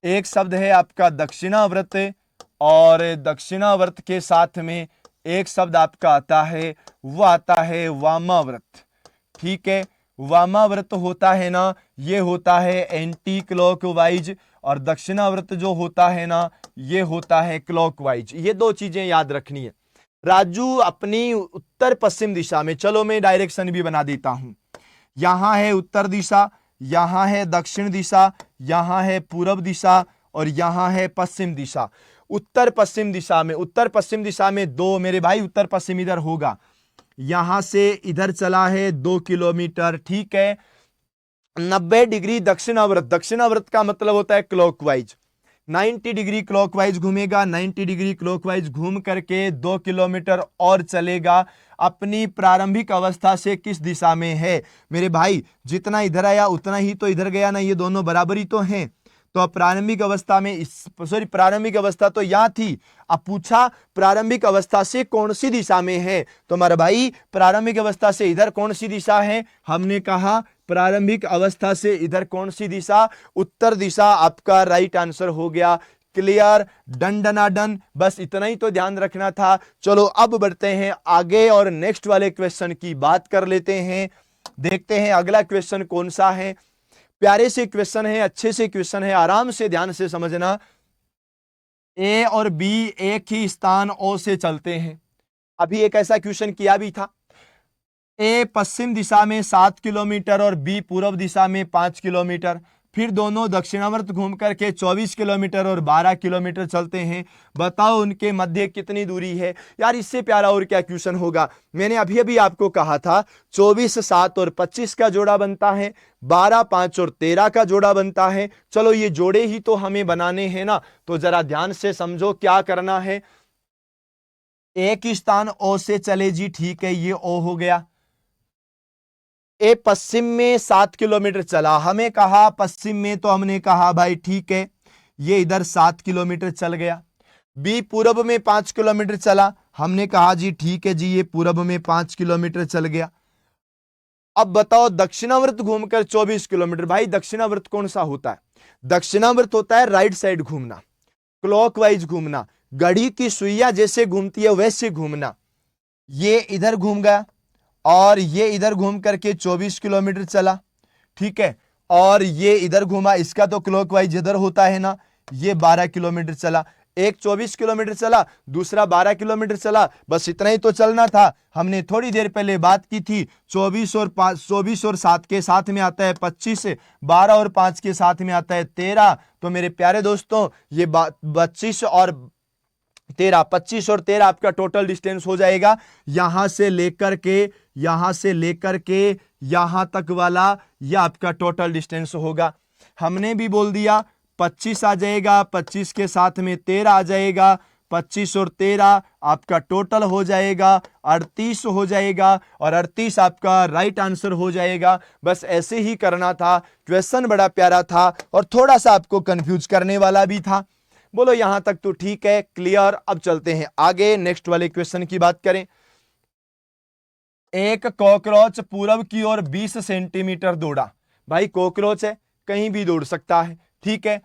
एक शब्द है आपका दक्षिणावर्त और दक्षिणावर्त के साथ में एक शब्द आपका आता है, वो आता है वामावर्त। ठीक है, वामावर्त होता है ना, ये होता है एंटी क्लॉकवाइज, और दक्षिणावर्त जो होता है ना, ये होता है क्लॉकवाइज। ये 2 चीजें याद रखनी है। राजू अपनी उत्तर पश्चिम दिशा में, चलो मैं डायरेक्शन भी बना देता हूं। यहां है उत्तर दिशा, यहां है दक्षिण दिशा, यहां है पूरब दिशा और यहां है पश्चिम दिशा। उत्तर पश्चिम दिशा में, उत्तर पश्चिम दिशा में 2, मेरे भाई उत्तर पश्चिम इधर होगा, यहां से इधर चला है 2 किलोमीटर। ठीक है, 90 डिग्री दक्षिणावर्त, दक्षिणावर्त का मतलब होता है क्लॉकवाइज। 90 डिग्री क्लॉकवाइज घूमेगा, 90 डिग्री क्लॉकवाइज घूम करके 2 किलोमीटर और चलेगा। अपनी प्रारंभिक अवस्था से किस दिशा में है। मेरे भाई जितना इधर आया उतना ही तो इधर गया ना, ये दोनों बराबर ही तो हैं। तो प्रारंभिक अवस्था में, प्रारंभिक अवस्था तो यहां थी। अब पूछा प्रारंभिक अवस्था से कौन सी दिशा में है, तो मेरे भाई प्रारंभिक अवस्था से इधर कौन सी दिशा है, हमने कहा प्रारंभिक अवस्था से इधर कौन सी दिशा, उत्तर दिशा आपका राइट आंसर हो गया। क्लियर, डन डना डन, बस इतना ही तो ध्यान रखना था। चलो अब बढ़ते हैं आगे और नेक्स्ट वाले क्वेश्चन की बात कर लेते हैं। देखते हैं अगला क्वेश्चन कौन सा है। प्यारे से क्वेश्चन है, अच्छे से क्वेश्चन है, आराम से ध्यान से समझना। ए और बी एक ही स्थान ओ से चलते हैं। अभी एक ऐसा क्वेश्चन किया भी था। ए पश्चिम दिशा में 7 किलोमीटर और बी पूर्व दिशा में 5 किलोमीटर। फिर दोनों दक्षिणावर्त घूम करके 24 किलोमीटर और 12 किलोमीटर चलते हैं। बताओ उनके मध्य कितनी दूरी है। यार इससे प्यारा और क्या क्वेश्चन होगा। मैंने अभी अभी आपको कहा था 24 7 और 25 का जोड़ा बनता है, 12 5 और 13 का जोड़ा बनता है। चलो ये जोड़े ही तो हमें बनाने हैं ना, तो जरा ध्यान से समझो क्या करना है। एक स्थान ओ से चले जी, ठीक है, ये ओ हो गया। ए पश्चिम में 7 किलोमीटर चला, हमें कहा पश्चिम में, तो हमने कहा भाई ठीक है, ये इधर 7 किलोमीटर चल गया। बी पूरब में 5 किलोमीटर चला, हमने कहा जी ठीक है जी, ये पूरब में 5 किलोमीटर चल गया। अब बताओ दक्षिणावर्त घूमकर 24 किलोमीटर। भाई दक्षिणावर्त कौन सा होता है, दक्षिणावर्त होता है राइट साइड घूमना, क्लॉकवाइज घूमना, घड़ी की सुइया जैसे घूमती है वैसे घूमना। ये इधर घूम गया और ये इधर घूम करके 24 किलोमीटर चला, ठीक है, और ये इधर घूमा, इसका तो क्लॉकवाइज इधर होता है ना, ये 12 किलोमीटर चला। एक 24 किलोमीटर चला, दूसरा 12 किलोमीटर चला, बस इतना ही तो चलना था। हमने थोड़ी देर पहले बात की थी 24 और 7 के साथ में आता है 25, 12 और 5 के साथ में आता है 13। तो मेरे प्यारे दोस्तों ये 25 और 13 आपका टोटल डिस्टेंस हो जाएगा। यहां से लेकर के यहां तक वाला यह आपका टोटल डिस्टेंस होगा। हमने भी बोल दिया 25 आ जाएगा, 25 के साथ में 13 आ जाएगा, 25 और 13 आपका टोटल हो जाएगा 38 हो जाएगा और 38 आपका राइट आंसर हो जाएगा। बस ऐसे ही करना था। क्वेश्चन बड़ा प्यारा था और थोड़ा सा आपको कंफ्यूज करने वाला भी था। बोलो यहां तक तो ठीक है, क्लियर। अब चलते हैं आगे, नेक्स्ट वाले क्वेश्चन की बात करें। एक कॉकरोच पूरब की ओर 20 सेंटीमीटर दौड़ा। भाई कॉकरोच है, कहीं भी दौड़ सकता है, ठीक है।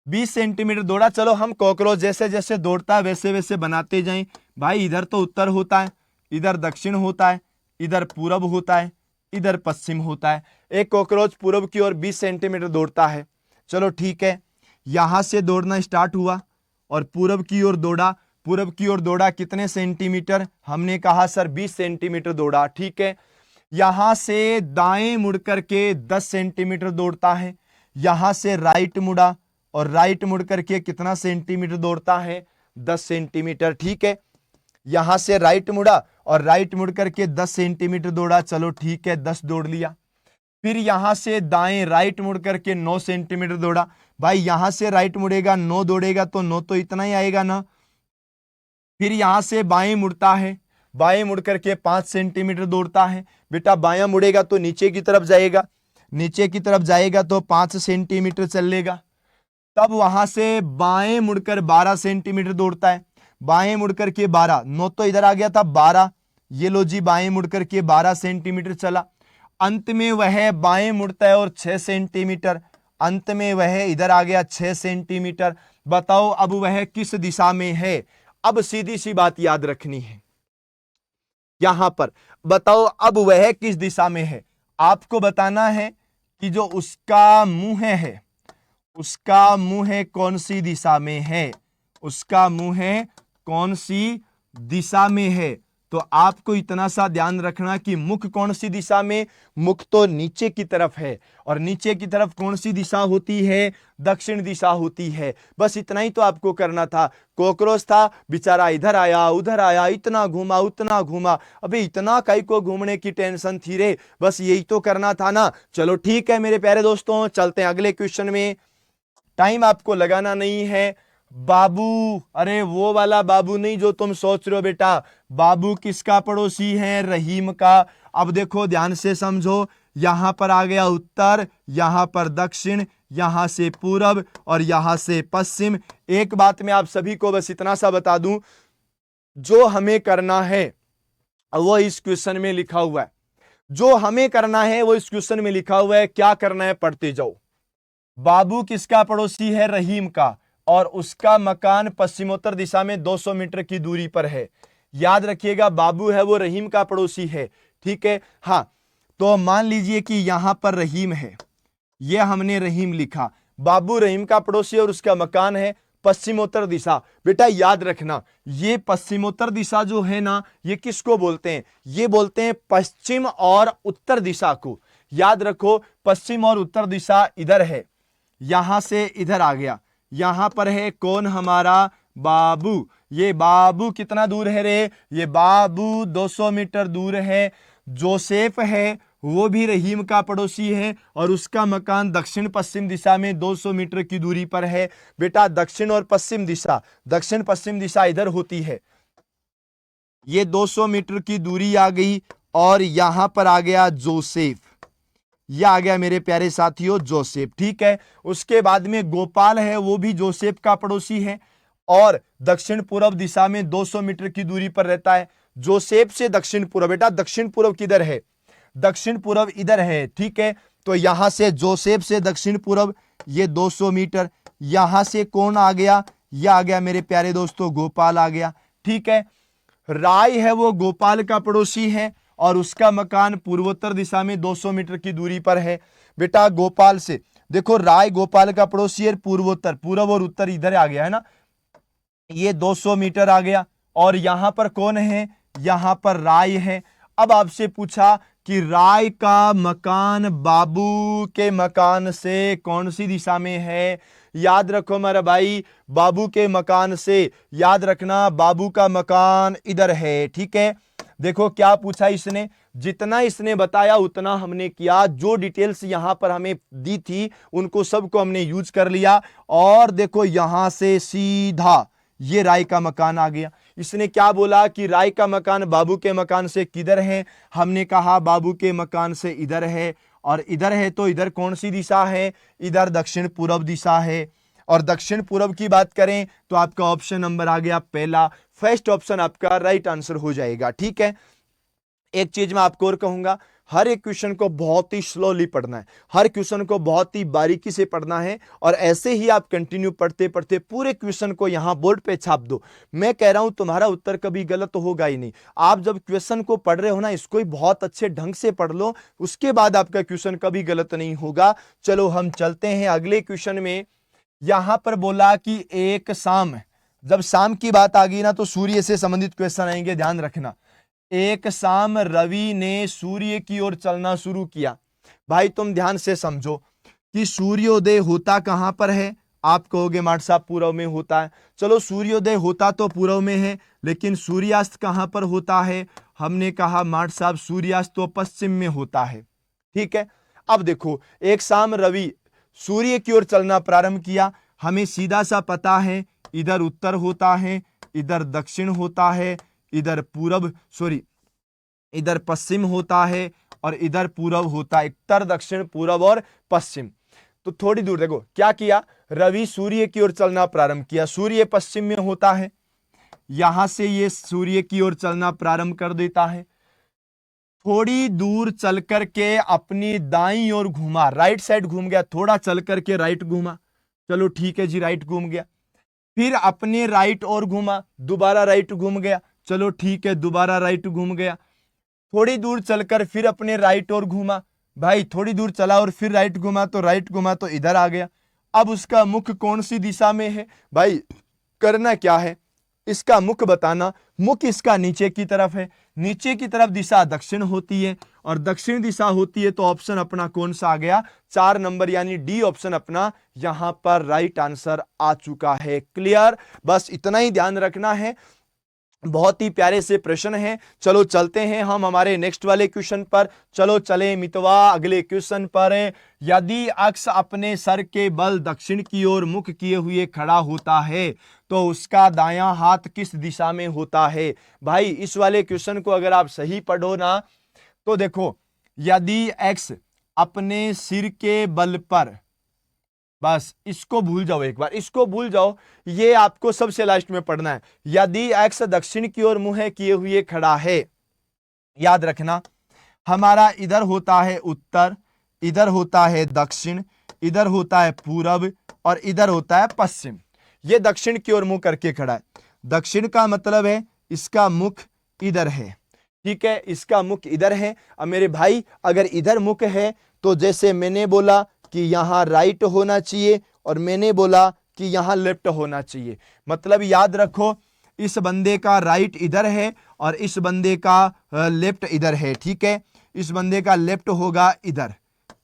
20 सेंटीमीटर दौड़ा, चलो हम कॉकरोच जैसे जैसे दौड़ता है वैसे वैसे बनाते जाएं। भाई इधर तो उत्तर होता है, इधर दक्षिण होता है, इधर पूरब होता है, इधर पश्चिम होता है। एक कॉकरोच पूरब की ओर 20 सेंटीमीटर दौड़ता है। चलो ठीक है, यहां से दौड़ना स्टार्ट हुआ और पूरब की ओर दौड़ा। पूरब की ओर दौड़ा कितने सेंटीमीटर? हमने कहा सर 20 सेंटीमीटर दौड़ा, ठीक है। यहां से दाएं मुड़ करके 10 सेंटीमीटर दौड़ता है। यहां से राइट मुड़ा और राइट मुड़ करके कितना सेंटीमीटर दौड़ता है? 10 सेंटीमीटर, ठीक है। यहां से राइट मुड़ा और राइट मुड़ करके 10 सेंटीमीटर दौड़ा। चलो ठीक है, 10 दौड़ लिया। फिर यहां से दाएं राइट मुड़ करके 9 सेंटीमीटर दौड़ा। भाई यहां से राइट मुड़ेगा, 9 दौड़ेगा तो 9 तो इतना ही आएगा ना। फिर यहां से बाएं मुड़ता है, बाएं मुड़ करके 5 सेंटीमीटर दौड़ता है। बेटा बायां मुड़ेगा तो नीचे की तरफ जाएगा, नीचे की तरफ जाएगा तो 5 सेंटीमीटर चलेगा। तब वहां से बाएं मुड़कर 12 सेंटीमीटर दौड़ता है। बाएं मुड़कर के 12, 9 तो इधर आ गया था 12, ये लो जी बाएं मुड़कर के 12 सेंटीमीटर चला। अंत में वह बाएं मुड़ता है और 6 सेंटीमीटर, अंत में वह इधर आ गया 6 सेंटीमीटर। बताओ अब वह किस दिशा में है? अब सीधी सी बात याद रखनी है यहां पर, बताओ अब वह किस दिशा में है। आपको बताना है कि जो उसका मुंह है, उसका मुंह कौन सी दिशा में है, उसका मुंह कौन सी दिशा में है। तो आपको इतना सा ध्यान रखना कि मुख कौन सी दिशा में, मुख तो नीचे की तरफ है और नीचे की तरफ कौन सी दिशा होती है? दक्षिण दिशा होती है। बस इतना ही तो आपको करना था। कॉकरोच था बेचारा, इधर आया उधर आया, इतना घूमा उतना घूमा। अबे इतना काई को घूमने की टेंशन थी रे, बस यही तो करना था ना। चलो ठीक है मेरे प्यारे दोस्तों, चलते हैं अगले क्वेश्चन में। टाइम आपको लगाना नहीं है। बाबू, अरे वो वाला बाबू नहीं जो तुम सोच रहे हो बेटा। बाबू किसका पड़ोसी है? रहीम का। अब देखो ध्यान से समझो, यहां पर आ गया उत्तर, यहां पर दक्षिण, यहां से पूरब और यहां से पश्चिम। एक बात मैं आप सभी को बस इतना सा बता दूं, जो हमें करना है वो इस क्वेश्चन में लिखा हुआ है। जो हमें करना है वो इस क्वेश्चन में लिखा हुआ है। क्या करना है पढ़ते जाओ। बाबू किसका पड़ोसी है? रहीम का, और उसका मकान पश्चिमोत्तर दिशा में 200 मीटर की दूरी पर है। याद रखिएगा बाबू है वो रहीम का पड़ोसी है, ठीक है। हाँ, तो मान लीजिए कि यहां पर रहीम है, ये हमने रहीम लिखा। बाबू रहीम का पड़ोसी और उसका मकान है पश्चिमोत्तर दिशा। बेटा याद रखना, ये पश्चिमोत्तर दिशा जो है ना, ये किसको बोलते हैं? ये बोलते हैं पश्चिम और उत्तर दिशा को। याद रखो, पश्चिम और उत्तर दिशा इधर है, यहां से इधर आ गया। यहां पर है कौन? हमारा बाबू। ये बाबू कितना दूर है रे? ये बाबू 200 मीटर दूर है। जोसेफ है वो भी रहीम का पड़ोसी है और उसका मकान दक्षिण पश्चिम दिशा में 200 मीटर की दूरी पर है। बेटा दक्षिण और पश्चिम दिशा, दक्षिण पश्चिम दिशा इधर होती है। ये 200 मीटर की दूरी आ गई और यहां पर आ गया जोसेफ। यह आ गया मेरे प्यारे साथियों जोसेफ, ठीक है। उसके बाद में गोपाल है, वो भी जोसेफ का पड़ोसी है और दक्षिण पूर्व दिशा में 200 मीटर की दूरी पर रहता है। जोसेफ से दक्षिण पूर्व, बेटा दक्षिण पूर्व किधर है? दक्षिण पूर्व इधर है, ठीक है। तो यहां से जोसेफ से दक्षिण पूर्व ये 200 मीटर। यहां से कौन आ गया? यह आ गया मेरे प्यारे दोस्तों गोपाल आ गया, ठीक है। राय है वो गोपाल का पड़ोसी है और उसका मकान पूर्वोत्तर दिशा में 200 मीटर की दूरी पर है। बेटा गोपाल से देखो, राय गोपाल का पड़ोसी है, पूर्वोत्तर, पूर्व और उत्तर इधर आ गया है ना, ये 200 मीटर आ गया। और यहां पर कौन है? यहां पर राय है। अब आपसे पूछा कि राय का मकान बाबू के मकान से कौन सी दिशा में है? याद रखो मेरा भाई, बाबू के मकान से याद रखना, बाबू का मकान इधर है, ठीक है। देखो क्या पूछा इसने, जितना इसने बताया उतना हमने किया। जो डिटेल्स यहां पर हमें दी थी उनको सबको हमने यूज कर लिया। और देखो यहां से सीधा ये राय का मकान आ गया। इसने क्या बोला कि राय का मकान बाबू के मकान से किधर है, हमने कहा बाबू के मकान से इधर है, और इधर है तो इधर कौन सी दिशा है, इधर दक्षिण पूर्व दिशा है। और दक्षिण पूर्व की बात करें तो आपका ऑप्शन नंबर आ गया पहला, फर्स्ट ऑप्शन आपका राइट आंसर हो जाएगा। ठीक है, एक चीज मैं आपको और कहूंगा, हर एक क्वेश्चन को बहुत ही स्लोली पढ़ना है, हर क्वेश्चन को बहुत ही बारीकी से पढ़ना है, और ऐसे ही आप कंटिन्यू पढ़ते पढ़ते पूरे क्वेश्चन को यहां बोर्ड पे छाप दो। मैं कह रहा हूं तुम्हारा उत्तर कभी गलत होगा ही नहीं। आप जब क्वेश्चन को पढ़ रहे हो ना, इसको ही बहुत अच्छे ढंग से पढ़ लो, उसके बाद आपका क्वेश्चन कभी गलत नहीं होगा। चलो हम चलते हैं अगले क्वेश्चन में। यहां पर बोला कि एक शाम, जब शाम की बात आ गई ना तो सूर्य से संबंधित क्वेश्चन आएंगे, ध्यान रखना। एक शाम रवि ने सूर्य की ओर चलना शुरू किया। भाई तुम ध्यान से समझो कि सूर्योदय होता कहां पर है, आप कहोगे माट साहब पूर्व में होता है। चलो सूर्योदय होता तो पूर्व में है, लेकिन सूर्यास्त कहां पर होता है, हमने कहा माट साहब सूर्यास्त तो पश्चिम में होता है। ठीक है, अब देखो एक शाम रवि सूर्य की ओर चलना प्रारंभ किया, हमें सीधा सा पता है इधर उत्तर होता है, इधर दक्षिण होता है, इधर इधर पश्चिम होता है, और इधर पूर्व होता है, उत्तर दक्षिण पूर्व और पश्चिम। तो थोड़ी दूर देखो क्या किया, रवि सूर्य की ओर चलना प्रारंभ किया, सूर्य पश्चिम में होता है, यहां से ये सूर्य की ओर चलना प्रारंभ कर देता है, थोड़ी दूर चल करके अपनी दाईं ओर घूमा, राइट साइड घूम गया, थोड़ा चल करके राइट घूमा, चलो ठीक है जी राइट घूम गया, फिर अपने राइट और घूमा, दोबारा राइट घूम गया, चलो ठीक है दोबारा राइट घूम गया, थोड़ी दूर चलकर फिर अपने राइट और घूमा, भाई थोड़ी दूर चला और फिर राइट घूमा तो इधर आ गया। अब उसका मुख कौन सी दिशा में है, भाई करना क्या है, इसका मुख बताना, मुख इसका नीचे की तरफ है, नीचे की तरफ दिशा दक्षिण होती है, और दक्षिण दिशा होती है, तो ऑप्शन अपना कौन सा आ गया, 4 नंबर यानी डी ऑप्शन अपना यहां पर राइट आंसर आ चुका है। क्लियर, बस इतना ही ध्यान रखना है, बहुत ही प्यारे से प्रश्न है। चलो चलते हैं हम हमारे नेक्स्ट वाले क्वेश्चन पर। चलो चले मितवा अगले क्वेश्चन पर। यदि अक्ष अपने सर के बल दक्षिण की ओर मुख किए हुए खड़ा होता है तो उसका दायां हाथ किस दिशा में होता है। भाई इस वाले क्वेश्चन को अगर आप सही पढ़ो ना तो देखो, यदि एक्स अपने सिर के बल पर, बस इसको भूल जाओ, एक बार इसको भूल जाओ, ये आपको सबसे लास्ट में पढ़ना है। यदि एक्स दक्षिण की ओर मुंह किए हुए खड़ा है, याद रखना हमारा इधर होता है उत्तर, इधर होता है दक्षिण, इधर होता है पूरब, और इधर होता है पश्चिम। ये दक्षिण की ओर मुंह करके खड़ा है, दक्षिण का मतलब है इसका मुख इधर है, ठीक है, इसका मुख इधर है। अब मेरे भाई अगर इधर मुख है तो जैसे मैंने बोला कि यहां राइट होना चाहिए और मैंने बोला कि यहां लेफ्ट होना चाहिए, मतलब याद रखो इस बंदे का राइट इधर है और इस बंदे का लेफ्ट इधर है, ठीक है, इस बंदे का लेफ्ट होगा इधर।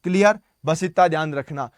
क्लियर, बस इतना ध्यान रखना।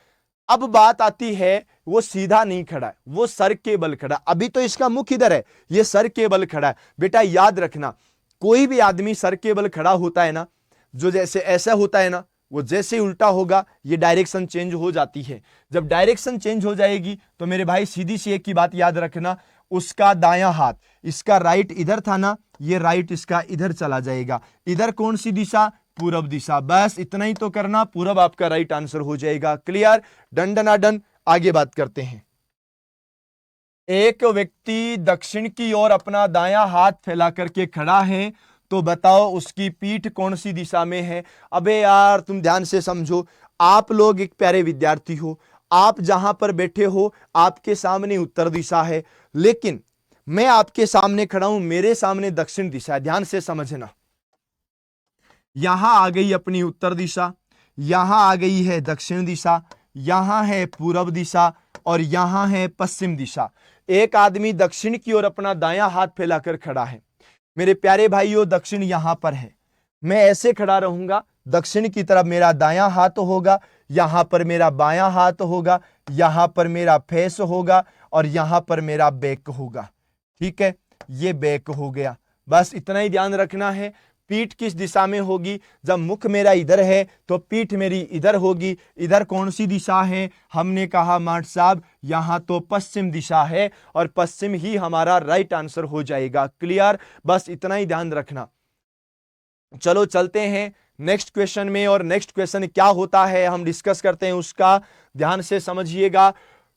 अब बात आती है वो सीधा नहीं खड़ा है, वो सर के बल खड़ा, अभी तो इसका मुख इधर है, ये सर के बल खड़ा है। बेटा याद रखना कोई भी आदमी सर के बल खड़ा होता है ना, जो जैसे ऐसा होता है ना, वो जैसे ही उल्टा होगा ये डायरेक्शन चेंज हो जाती है। जब डायरेक्शन चेंज हो जाएगी तो मेरे भाई सीधी सी एक की बात याद रखना, उसका दायां हाथ, इसका राइट इधर था ना, ये राइट इसका इधर चला जाएगा। इधर कौन सी दिशा, पूरब दिशा। बस इतना ही तो करना, पूरब आपका राइट आंसर हो जाएगा। क्लियर, डन डना डन। आगे बात करते हैं। एक व्यक्ति दक्षिण की ओर अपना दायां हाथ फैला करके खड़ा है, तो बताओ उसकी पीठ कौन सी दिशा में है। अबे यार तुम ध्यान से समझो, आप लोग एक प्यारे विद्यार्थी हो, आप जहां पर बैठे हो आपके सामने उत्तर दिशा है, लेकिन मैं आपके सामने खड़ा हूं, मेरे सामने दक्षिण दिशा है। ध्यान से समझना, यहां आ गई अपनी उत्तर दिशा, यहां आ गई है दक्षिण दिशा, यहां है पूरब दिशा और यहां है पश्चिम दिशा। एक आदमी दक्षिण की ओर अपना दायां हाथ फैलाकर खड़ा है। मेरे प्यारे भाइयों दक्षिण यहां पर है, मैं ऐसे खड़ा रहूंगा, दक्षिण की तरफ मेरा दायां हाथ होगा, यहां पर मेरा बायां हाथ होगा, यहां पर मेरा फेस होगा और यहां पर मेरा बैक होगा। ठीक है, ये बैक हो गया। बस इतना ही ध्यान रखना है, पीठ किस दिशा में होगी? जब मुख मेरा इधर है तो पीठ मेरी इधर होगी। इधर कौन सी दिशा है? हमने कहा माट साहब यहाँ तो पश्चिम दिशा है और पश्चिम ही हमारा राइट आंसर हो जाएगा। क्लियर? बस इतना ही ध्यान रखना। चलो चलते हैं नेक्स्ट क्वेश्चन में, और नेक्स्ट क्वेश्चन क्या होता है हम डिस्कस करते हैं, उसका ध्यान से समझिएगा।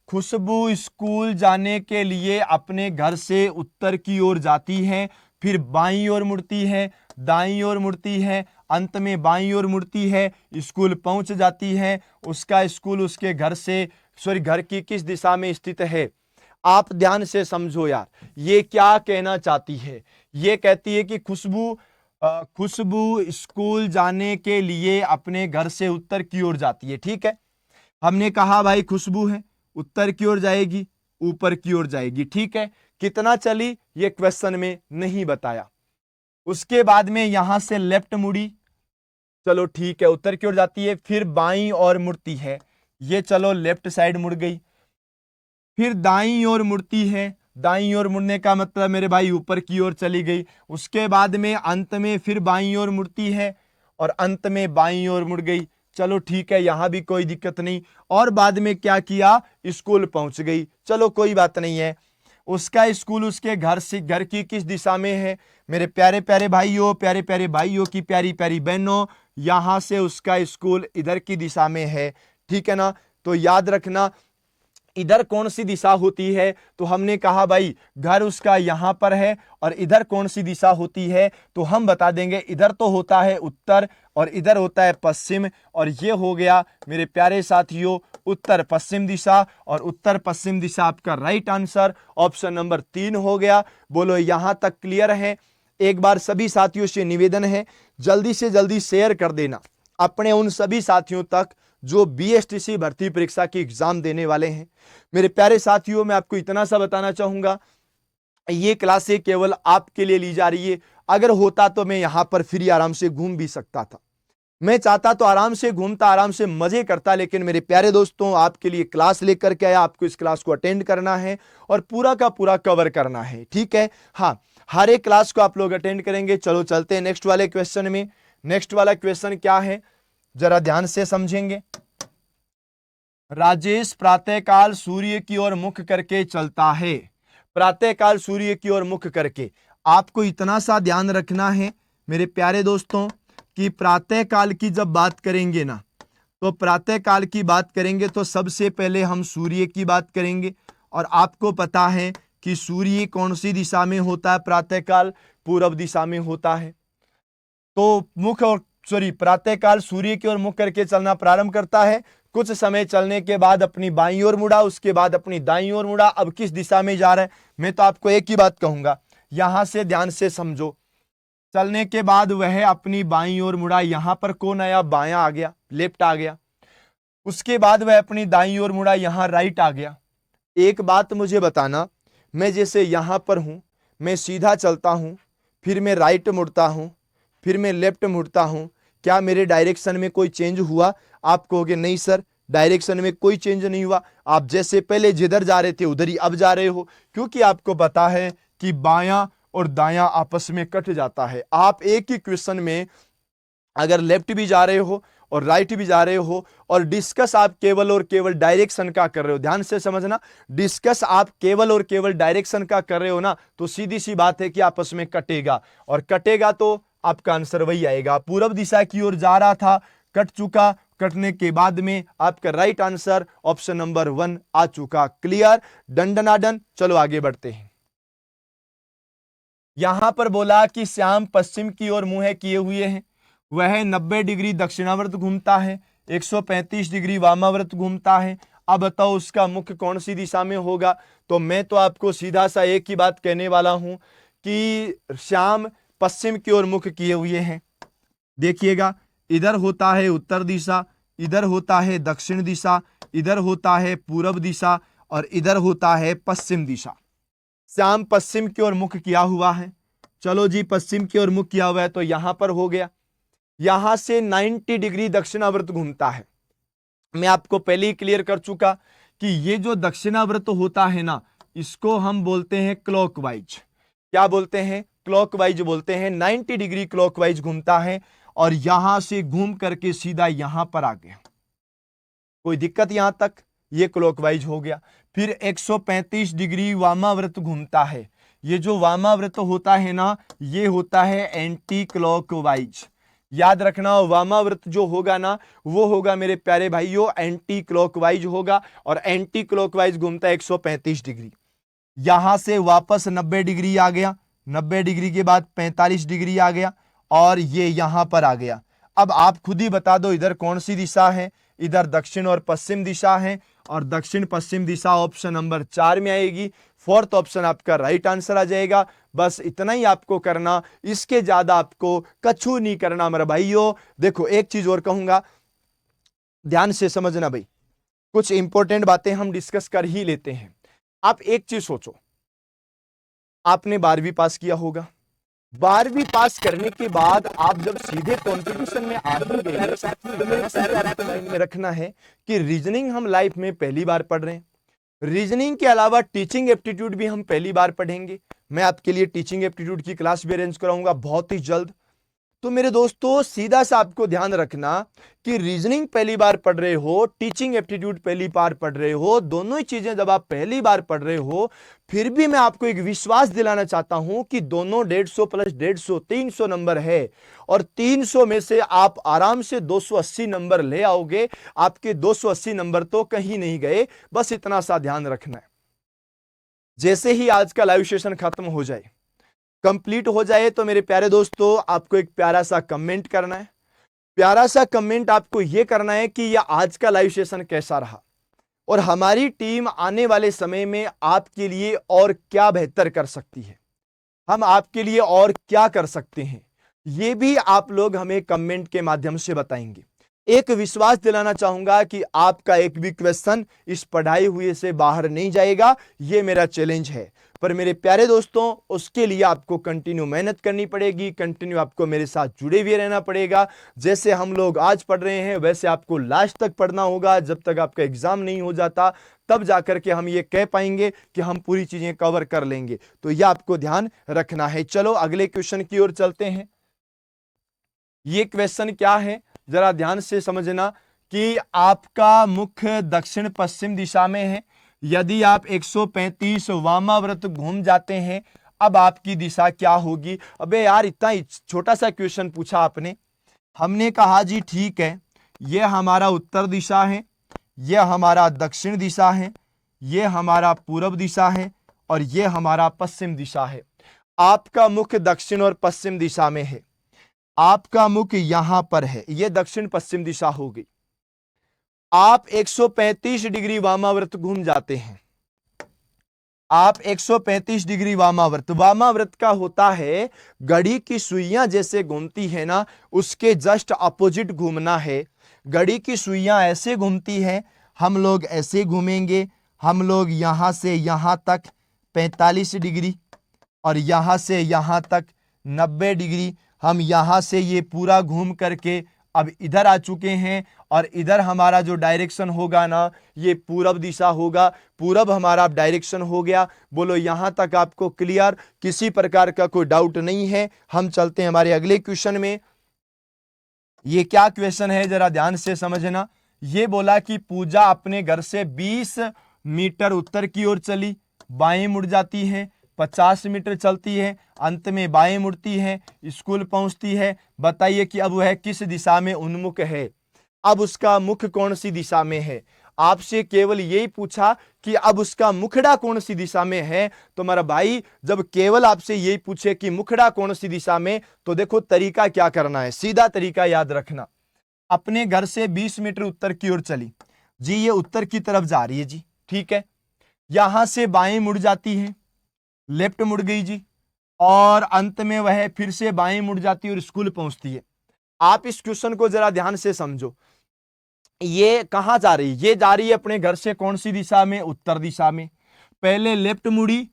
खुशबू स्कूल जाने के लिए अपने घर से उत्तर की ओर जाती है, फिर बाईं ओर मुड़ती है, दाईं ओर मुड़ती है, अंत में बाईं ओर मुड़ती है, स्कूल पहुंच जाती है। उसका स्कूल उसके घर से घर की किस दिशा में स्थित है? आप ध्यान से समझो यार, ये क्या कहना चाहती है? ये कहती है कि खुशबू स्कूल जाने के लिए अपने घर से उत्तर की ओर जाती है। ठीक है, हमने कहा भाई खुशबू है, उत्तर की ओर जाएगी, ऊपर की ओर जाएगी। ठीक है, कितना चली ये क्वेश्चन में नहीं बताया। उसके बाद में यहां से लेफ्ट मुड़ी, चलो ठीक है, उत्तर की ओर जाती है, फिर बाईं ओर मुड़ती है, ये चलो लेफ्ट साइड मुड़ गई, फिर दाईं ओर मुड़ती है, दाईं ओर मुड़ने का मतलब मेरे भाई ऊपर की ओर चली गई। उसके बाद में अंत में फिर बाईं ओर मुड़ती है और अंत में बाईं ओर मुड़ गई। चलो ठीक है, यहां भी कोई दिक्कत नहीं। और बाद में क्या किया? स्कूल पहुंच गई। चलो कोई बात नहीं है। उसका स्कूल उसके घर की किस दिशा में है? मेरे प्यारे प्यारे भाइयों, प्यारे प्यारे भाइयों की प्यारी प्यारी बहनों, यहां से उसका स्कूल इधर की दिशा में है। ठीक है ना? तो याद रखना इधर कौन सी दिशा होती है? तो हमने कहा भाई घर उसका यहां पर है, और इधर कौन सी दिशा होती है? तो हम बता देंगे इधर तो होता है उत्तर और इधर होता है पश्चिम, और ये हो गया मेरे प्यारे साथियों उत्तर पश्चिम दिशा, और उत्तर पश्चिम दिशा आपका राइट आंसर ऑप्शन नंबर 3 हो गया। बोलो यहां तक क्लियर है? एक बार सभी साथियों से निवेदन है, जल्दी से जल्दी शेयर कर देना अपने उन सभी साथियों तक जो बीएसटीसी भर्ती परीक्षा की एग्जाम देने वाले हैं। मेरे प्यारे साथियों, मैं आपको इतना सा बताना चाहूंगा, ये क्लासें केवल आपके लिए ली जा रही है। अगर होता तो मैं यहां पर फ्री आराम से घूम भी सकता था, मैं चाहता तो आराम से घूमता, आराम से मजे करता, लेकिन मेरे प्यारे दोस्तों आपके लिए क्लास लेकर के आया। आपको इस क्लास को अटेंड करना है और पूरा का पूरा कवर करना है। ठीक है, हाँ, हर एक क्लास को आप लोग अटेंड करेंगे। चलो चलते हैं नेक्स्ट वाले क्वेश्चन में। नेक्स्ट वाला क्वेश्चन क्या है, जरा ध्यान से समझेंगे। राजेश प्रातःकाल सूर्य की ओर मुख करके चलता है। प्रातःकाल सूर्य की ओर मुख करके, आपको इतना सा ध्यान रखना है मेरे प्यारे दोस्तों कि प्रातःकाल की जब बात करेंगे ना, तो प्रातःकाल की बात करेंगे तो सबसे पहले हम सूर्य की बात करेंगे। और आपको पता है कि सूर्य कौन सी दिशा में होता है? प्रातःकाल पूर्व दिशा में होता है। तो प्रातःकाल सूर्य की ओर मुख करके चलना प्रारंभ करता है। कुछ समय चलने के बाद अपनी बाईं ओर मुड़ा, उसके बाद अपनी दाईं ओर मुड़ा। अब किस दिशा में जा रहा है? मैं तो आपको एक ही बात कहूंगा, यहां से ध्यान से समझो। चलने के बाद वह अपनी बाईं ओर मुड़ा, यहां पर कौन आया? बायां आ गया, लेफ्ट आ गया। उसके बाद वह अपनी दाईं ओर मुड़ा, यहां राइट आ गया। एक बात मुझे बताना, मैं जैसे यहां पर हूं, मैं सीधा चलता हूं, फिर मैं राइट मुड़ता हूं, फिर मैं लेफ्ट मुड़ता हूं, क्या मेरे डायरेक्शन में कोई चेंज हुआ? आप कहोगे नहीं सर, डायरेक्शन में कोई चेंज नहीं हुआ, आप जैसे पहले जिधर जा रहे थे उधर ही अब जा रहे हो, क्योंकि आपको पता है कि बायां और दायां आपस में कट जाता है। आप एक ही क्वेश्चन में अगर लेफ्ट भी जा रहे हो और राइट भी जा रहे हो, और डिस्कस आप केवल और केवल डायरेक्शन का कर रहे हो, ध्यान से समझना, डिस्कस आप केवल और केवल डायरेक्शन का कर रहे हो ना, तो सीधी सी बात है कि आपस में कटेगा, और कटेगा तो आपका आंसर वही आएगा। पूर्व दिशा की ओर जा रहा था, कट चुका, कटने के बाद में आपका राइट आंसर ऑप्शन नंबर 1 आ चुका। क्लियर? डन। चलो आगे बढ़ते हैं। यहां पर बोला कि श्याम पश्चिम की ओर मुंह किए हुए हैं, वह 90 डिग्री दक्षिणावर्त घूमता है, 135 डिग्री वामावर्त घूमता है। अब बताओ उसका मुख कौन सी दिशा में होगा? तो मैं तो आपको सीधा सा एक ही बात कहने वाला हूं कि श्याम पश्चिम की ओर मुख किए हुए हैं। देखिएगा, इधर होता है उत्तर दिशा, इधर होता है दक्षिण दिशा, इधर होता है पूर्व दिशा, और इधर होता है पश्चिम दिशा। श्याम पश्चिम की ओर मुख किया हुआ है। चलो जी, पश्चिम की ओर मुख किया हुआ है तो यहां पर हो गया। यहां से 90 डिग्री दक्षिणावर्त घूमता है। मैं आपको पहले ही क्लियर कर चुका कि ये जो दक्षिणावर्त होता है ना, इसको हम बोलते हैं क्लॉकवाइज। क्या बोलते हैं? क्लॉकवाइज बोलते हैं, 90 डिग्री क्लॉकवाइज घूमता है और यहां से घूम करके सीधा यहां पर आ गया। कोई दिक्कत यहां तक? ये क्लॉकवाइज हो गया। फिर 135 डिग्री वामाव्रत घूमता है। ये जो वामाव्रत होता है ना, ये होता है एंटी क्लॉकवाइज। याद रखना, वामाव्रत जो होगा ना, वो होगा मेरे प्यारे भाइयों एंटी क्लॉकवाइज होगा, और एंटी क्लॉकवाइज घूमता है 135 डिग्री। यहां से वापस 90 डिग्री आ गया, 90 डिग्री के बाद 45 डिग्री आ गया और ये यहां पर आ गया। अब आप खुद ही बता दो इधर कौन सी दिशा है? इधर दक्षिण और पश्चिम दिशा है, और दक्षिण पश्चिम दिशा ऑप्शन नंबर 4 में आएगी। फोर्थ ऑप्शन आपका राइट आंसर आ जाएगा। बस इतना ही आपको करना, इसके ज्यादा आपको कछु नहीं करना मेरे भाइयों। देखो एक चीज और कहूंगा, ध्यान से समझना भाई, कुछ इंपॉर्टेंट बातें हम डिस्कस कर ही लेते हैं। आप एक चीज सोचो, आपने 12वीं पास किया होगा, 12वीं पास करने के बाद आप जब सीधे कॉम्पिटिशन में आगे गए, माइंड में रखना है कि रीजनिंग हम लाइफ में पहली बार पढ़ रहे हैं। रीजनिंग के अलावा टीचिंग एप्टीट्यूड भी हम पहली बार पढ़ेंगे। मैं आपके लिए टीचिंग एप्टीट्यूड की क्लास भी अरेंज कराऊंगा बहुत ही जल्द। तो मेरे दोस्तों सीधा सा आपको ध्यान रखना कि रीजनिंग पहली बार पढ़ रहे हो, टीचिंग एप्टीट्यूड पहली बार पढ़ रहे हो, दोनों ही चीजें जब आप पहली बार पढ़ रहे हो, फिर भी मैं आपको एक विश्वास दिलाना चाहता हूं कि दोनों 150 प्लस 150 300 नंबर है, और 300 में से आप आराम से 280 नंबर ले आओगे। आपके 280 नंबर तो कहीं नहीं गए, बस इतना सा ध्यान रखना है। जैसे ही आज का लाइव सेशन खत्म हो जाए, कंप्लीट हो जाए, तो मेरे प्यारे दोस्तों आपको एक प्यारा सा कमेंट करना है। प्यारा सा कमेंट आपको यह करना है कि यह आज का लाइव सेशन कैसा रहा, और हमारी टीम आने वाले समय में आपके लिए और क्या बेहतर कर सकती है, हम आपके लिए और क्या कर सकते हैं, यह भी आप लोग हमें कमेंट के माध्यम से बताएंगे। एक विश्वास दिलाना चाहूंगा कि आपका एक भी क्वेश्चन इस पढ़ाई हुए से बाहर नहीं जाएगा, यह मेरा चैलेंज है। पर मेरे प्यारे दोस्तों उसके लिए आपको कंटिन्यू मेहनत करनी पड़ेगी, कंटिन्यू आपको मेरे साथ जुड़े हुए रहना पड़ेगा। जैसे हम लोग आज पढ़ रहे हैं वैसे आपको लास्ट तक पढ़ना होगा। जब तक आपका एग्जाम नहीं हो जाता तब जाकर के हम ये कह पाएंगे कि हम पूरी चीजें कवर कर लेंगे। तो यह आपको ध्यान रखना है। चलो अगले क्वेश्चन की ओर चलते हैं। ये क्वेश्चन क्या है जरा ध्यान से समझना कि आपका मुख्य दक्षिण पश्चिम दिशा में है। यदि आप 135 वामाव्रत घूम जाते हैं, अब आपकी दिशा क्या होगी? अबे यार इतना छोटा सा क्वेश्चन पूछा आपने। हमने कहा जी ठीक है, यह हमारा उत्तर दिशा है, यह हमारा दक्षिण दिशा है, यह हमारा पूर्व दिशा है, और यह हमारा पश्चिम दिशा है। आपका मुख्य दक्षिण और पश्चिम दिशा में है। आपका मुख्य यहां पर है, यह दक्षिण पश्चिम दिशा हो गई। आप 135 डिग्री वामाव्रत घूम जाते हैं। आप 135 डिग्री वामाव्रत का होता है घड़ी की सुइयां जैसे घूमती है ना, उसके जस्ट अपोजिट घूमना है। घड़ी की सुइयां ऐसे घूमती है, हम लोग ऐसे घूमेंगे। हम लोग यहां से यहां तक 45 डिग्री और यहां से यहां तक 90 डिग्री। हम यहां से ये पूरा घूम करके अब इधर आ चुके हैं, और इधर हमारा जो डायरेक्शन होगा ना, ये पूरब दिशा होगा। पूरब हमारा डायरेक्शन हो गया। बोलो यहां तक आपको क्लियर, किसी प्रकार का कोई डाउट नहीं है? हम चलते हैं हमारे अगले क्वेश्चन में। ये क्या क्वेश्चन है जरा ध्यान से समझना। ये बोला कि पूजा अपने घर से 20 मीटर उत्तर की ओर चली, बाएं मुड़ जाती है, 50 मीटर चलती है, अंत में बाएं मुड़ती है, स्कूल पहुंचती है। बताइए कि अब वह किस दिशा में उन्मुख है? अब उसका मुख कौन सी दिशा में है? आपसे केवल यही पूछा कि अब उसका मुखड़ा कौन सी दिशा में है। तो मेरा भाई जब केवल आपसे यही पूछे कि मुखड़ा कौन सी दिशा में, तो देखो तरीका क्या करना है, सीधा तरीका याद रखना। अपने घर से 20 मीटर उत्तर की ओर चली जी, ये उत्तर की तरफ जा रही है जी, ठीक है। यहां से बाएं मुड़ जाती है, लेफ्ट मुड़ गई जी, और अंत में वह फिर से बाएं मुड़ जाती है और स्कूल पहुंचती है। आप इस क्वेश्चन को जरा ध्यान से समझो। ये कहां जा रही है? ये जा रही है अपने घर से कौन सी दिशा में? उत्तर दिशा में। पहले लेफ्ट मुड़ी,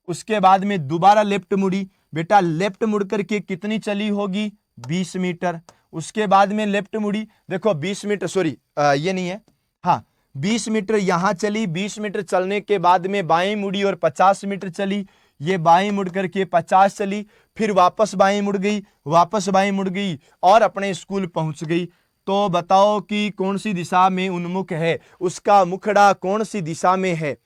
उसके बाद में दोबारा लेफ्ट मुड़ी। बेटा लेफ्ट मुड़ करके कितनी चली होगी? 20 मीटर। उसके बाद में लेफ्ट मुड़ी, देखो 20 मीटर, सॉरी ये नहीं है, हाँ 20 मीटर यहां चली। 20 मीटर चलने के बाद में बाएं मुड़ी और 50 मीटर चली। ये बाएं मुड़ करके 50 चली, फिर वापस बाएं मुड़ गई, वापस बाएं मुड़ गई और अपने स्कूल पहुंच गई। तो बताओ कि कौन सी दिशा में उन्मुख है, उसका मुखड़ा कौन सी दिशा में है।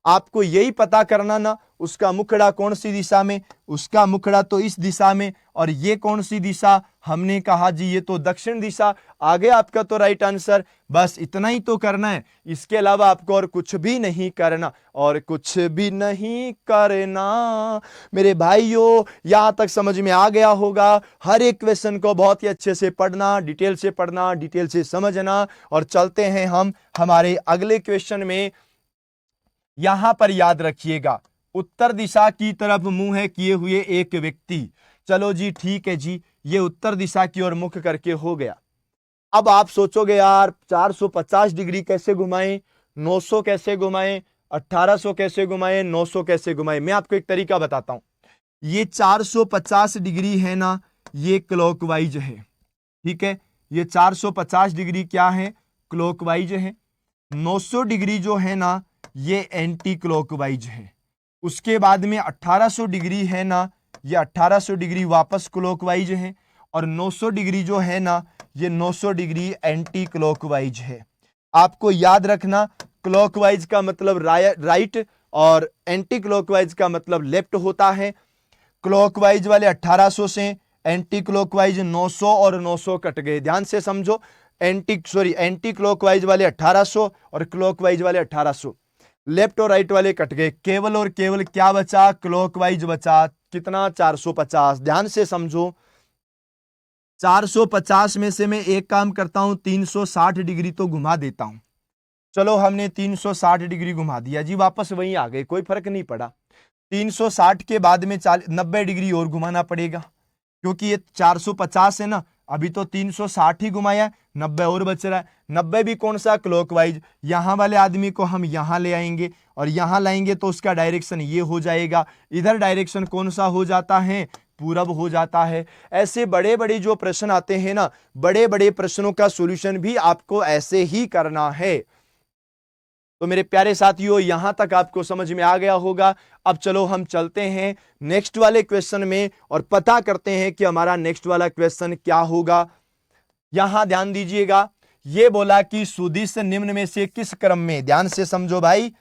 आपको यही पता करना ना, उसका मुखड़ा कौन सी दिशा में, उसका मुखड़ा तो इस दिशा में, और ये कौन सी दिशा, हमने कहा जी ये तो दक्षिण दिशा। आ गया आपका तो राइट आंसर। बस इतना ही तो करना है, इसके अलावा आपको और कुछ भी नहीं करना, और कुछ भी नहीं करना। मेरे भाइयों यहां तक समझ में आ गया होगा। हर एक क्वेश्चन को बहुत ही अच्छे से पढ़ना, डिटेल से पढ़ना, डिटेल से समझना। और चलते हैं हम हमारे अगले क्वेश्चन में। यहां पर याद रखिएगा, उत्तर दिशा की तरफ मुंह किए हुए एक व्यक्ति। चलो जी ठीक है जी, ये उत्तर दिशा की ओर मुख करके हो गया। अब आप सोचोगे यार 450 डिग्री कैसे घुमाएं, 900 कैसे घुमाएं, 1800 कैसे घुमाएं, 900 कैसे घुमाएं। मैं आपको एक तरीका बताता हूं। ये 450 डिग्री है ना, ये क्लॉकवाइज है, ठीक है। ये 450 डिग्री क्या है, क्लॉकवाइज है। 900 डिग्री जो है ना, ये एंटी क्लॉकवाइज है। उसके बाद में 1800 डिग्री है ना, ये 1800 डिग्री वापस क्लॉकवाइज है। और 900 डिग्री जो है ना, ये 900 डिग्री एंटी क्लॉकवाइज है। आपको याद रखना, क्लॉकवाइज का मतलब राइट और एंटी क्लॉकवाइज का मतलब लेफ्ट होता है। क्लॉकवाइज वाले 1800 से एंटी क्लॉकवाइज 900 और 900 कट गए, ध्यान से समझो। एंटी क्लॉकवाइज वाले 1800 और क्लॉकवाइज वाले 1800, लेफ्ट और राइट वाले कट गए। केवल और केवल क्या बचा, क्लॉकवाइज बचा। कितना, 450। ध्यान से समझो, 450 में से मैं एक काम करता हूं, 360 डिग्री तो घुमा देता हूं। चलो हमने 360 डिग्री घुमा दिया जी, वापस वहीं आ गए, कोई फर्क नहीं पड़ा। 360 के बाद में 90 डिग्री और घुमाना पड़ेगा, क्योंकि ये 450 है ना, अभी तो 360 ही घुमाया, 90 और बच रहा है। 90 भी कौन सा, क्लॉकवाइज। यहां वाले आदमी को हम यहां ले आएंगे, और यहां लाएंगे तो उसका डायरेक्शन ये हो जाएगा। इधर डायरेक्शन कौन सा हो जाता है, पूरब हो जाता है। ऐसे बड़े बड़े जो प्रश्न आते हैं ना, बड़े बड़े प्रश्नों का सॉल्यूशन भी आपको ऐसे ही करना है। तो मेरे प्यारे साथियों, यहां तक आपको समझ में आ गया होगा। अब चलो हम चलते हैं नेक्स्ट वाले क्वेश्चन में और पता करते हैं कि हमारा नेक्स्ट वाला क्वेश्चन क्या होगा। यहां ध्यान दीजिएगा, यह बोला कि सुदिश निम्न में से किस क्रम में, ध्यान से समझो भाई,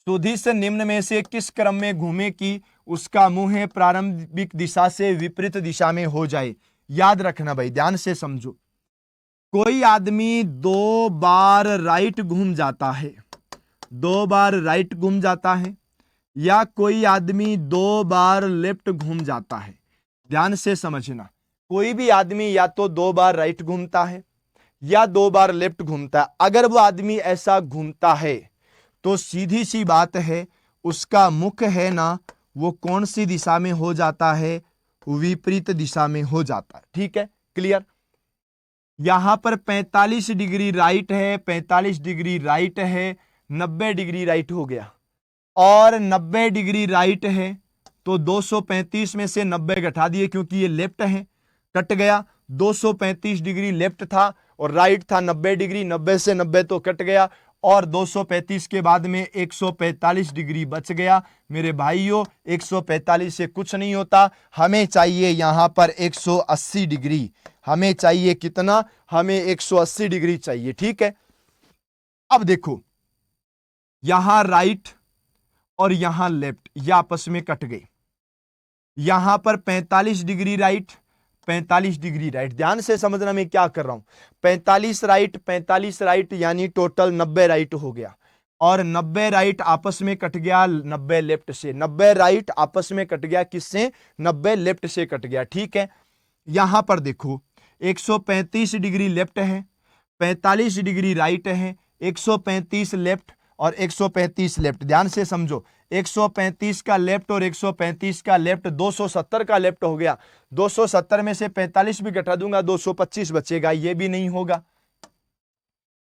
सुदिश निम्न में से किस क्रम में घूमे कि उसका मुंह प्रारंभिक दिशा से विपरीत दिशा में हो जाए। याद रखना भाई, ध्यान से समझो। कोई आदमी 2 बार राइट घूम जाता है, 2 बार राइट घूम जाता है, या कोई आदमी 2 बार लेफ्ट घूम जाता है। ध्यान से समझना, कोई भी आदमी या तो 2 बार राइट घूमता है या 2 बार लेफ्ट घूमता है। अगर वो आदमी ऐसा घूमता है तो सीधी सी बात है, उसका मुख है ना, वो कौन सी दिशा में हो जाता है, विपरीत दिशा में हो जाता है। ठीक है, क्लियर। यहां पर 45 डिग्री राइट है, 45 डिग्री राइट है, 90 डिग्री राइट हो गया, और 90 डिग्री राइट है तो 235 में से 90 घटा दिए, क्योंकि ये लेफ्ट है, कट गया। 235 डिग्री लेफ्ट था और राइट था 90 डिग्री, 90 से 90 तो कट गया, और 235 के बाद में 145 डिग्री बच गया। मेरे भाइयों 145 से कुछ नहीं होता, हमें चाहिए यहां पर 180 डिग्री। हमें चाहिए कितना, हमें 180 डिग्री चाहिए। ठीक है, अब देखो यहां राइट और यहां लेफ्ट, ये आपस में कट गए। यहां पर 45 डिग्री राइट, 45 डिग्री राइट। ध्यान से समझना मैं क्या कर रहा हूं, 45 राइट, 45 राइट, यानी टोटल 90 राइट हो गया, और 90 राइट आपस में कट गया 90 लेफ्ट से। 90 राइट आपस में कट गया किससे, 90 लेफ्ट से कट गया। ठीक है, यहां पर देखो 135 डिग्री लेफ्ट है, 45 डिग्री राइट है, 135 लेफ्ट और 135 लेफ्ट। ध्यान से समझो, 135 का लेफ्ट और 135 का लेफ्ट, 270 का लेफ्ट हो गया। 270 में से 45 भी घटा दूंगा, 225 बचेगा, ये भी नहीं होगा।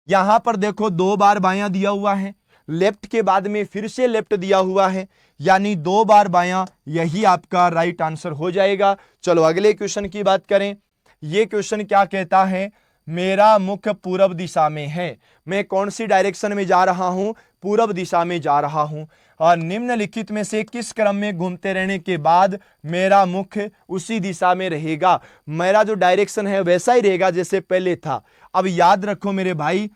यहां पर देखो 2 बार बायां दिया हुआ है, लेफ्ट के बाद में फिर से लेफ्ट दिया हुआ है, यानी 2 बार बायां, यही आपका राइट आंसर हो जाएगा। चलो अगले क्वेश्चन की बात करें। यह क्वेश्चन क्या कहता है, मेरा मुख पूरब दिशा में है। मैं कौन सी डायरेक्शन में जा रहा हूं? पूरब दिशा में जा रहा हूं। और निम्नलिखित में से किस क्रम में घूमते रहने के बाद मेरा मुख उसी दिशा में रहेगा? मेरा जो डायरेक्शन है वैसा ही रहेगा जैसे पहले था। अब याद रखो मेरे भाई,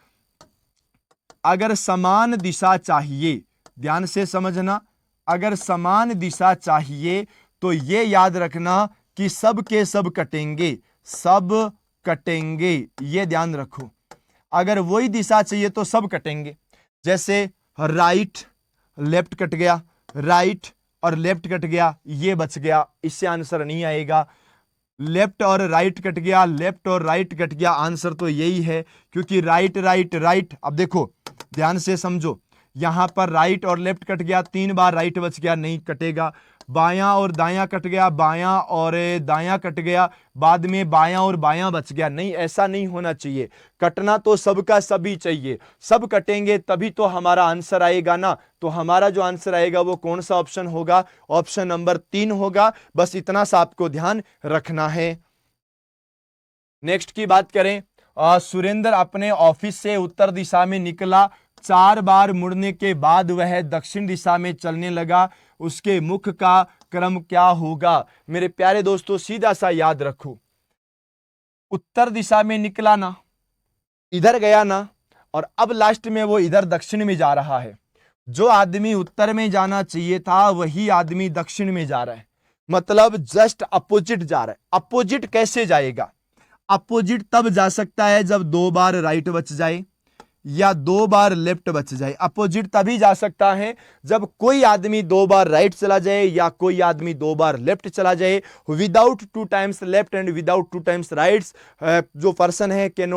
अगर समान दिशा चाहिए, ध्यान से समझना, अगर समान दिशा चाहिए तो ये याद रखना कि सब के सब कटेंगे, सब कटेंगे, ये ध्यान रखो। अगर वही दिशा चाहिए तो सब कटेंगे। जैसे राइट लेफ्ट कट गया, राइट और लेफ्ट कट गया, ये बच गया, इससे आंसर नहीं आएगा। लेफ्ट और राइट कट गया, लेफ्ट और राइट कट गया, आंसर तो यही है, क्योंकि राइट राइट राइट। अब देखो ध्यान से समझो, यहां पर राइट और लेफ्ट कट गया, 3 बार राइट बच गया, नहीं कटेगा। बायां और दायां कट गया, बायां और दायां कट गया, बाद में बायां और बायां बच गया, नहीं, ऐसा नहीं होना चाहिए। कटना तो सबका सभी चाहिए, सब कटेंगे तभी तो हमारा आंसर आएगा ना। तो हमारा जो आंसर आएगा वो कौन सा ऑप्शन होगा? ऑप्शन नंबर 3 होगा। बस इतना सा आपको ध्यान रखना है। नेक्स्ट की बात करें, सुरेंद्र अपने ऑफिस से उत्तर दिशा में निकला, 4 बार मुड़ने के बाद वह दक्षिण दिशा में चलने लगा, उसके मुख का क्रम क्या होगा? मेरे प्यारे दोस्तों सीधा सा याद रखो, उत्तर दिशा में निकला ना, इधर गया ना, और अब लास्ट में वो इधर दक्षिण में जा रहा है। जो आदमी उत्तर में जाना चाहिए था वही आदमी दक्षिण में जा रहा है, मतलब जस्ट अपोजिट जा रहा है। अपोजिट कैसे जाएगा? अपोजिट तब जा सकता है जब 2 बार राइट बच जाए या 2 बार लेफ्ट बच जाए। अपोजिट तभी जा सकता है जब कोई आदमी 2 बार राइट चला जाए या कोई आदमी 2 बार लेफ्ट चला जाए। Without 2 times left and without 2 times rights जो पर्सन है can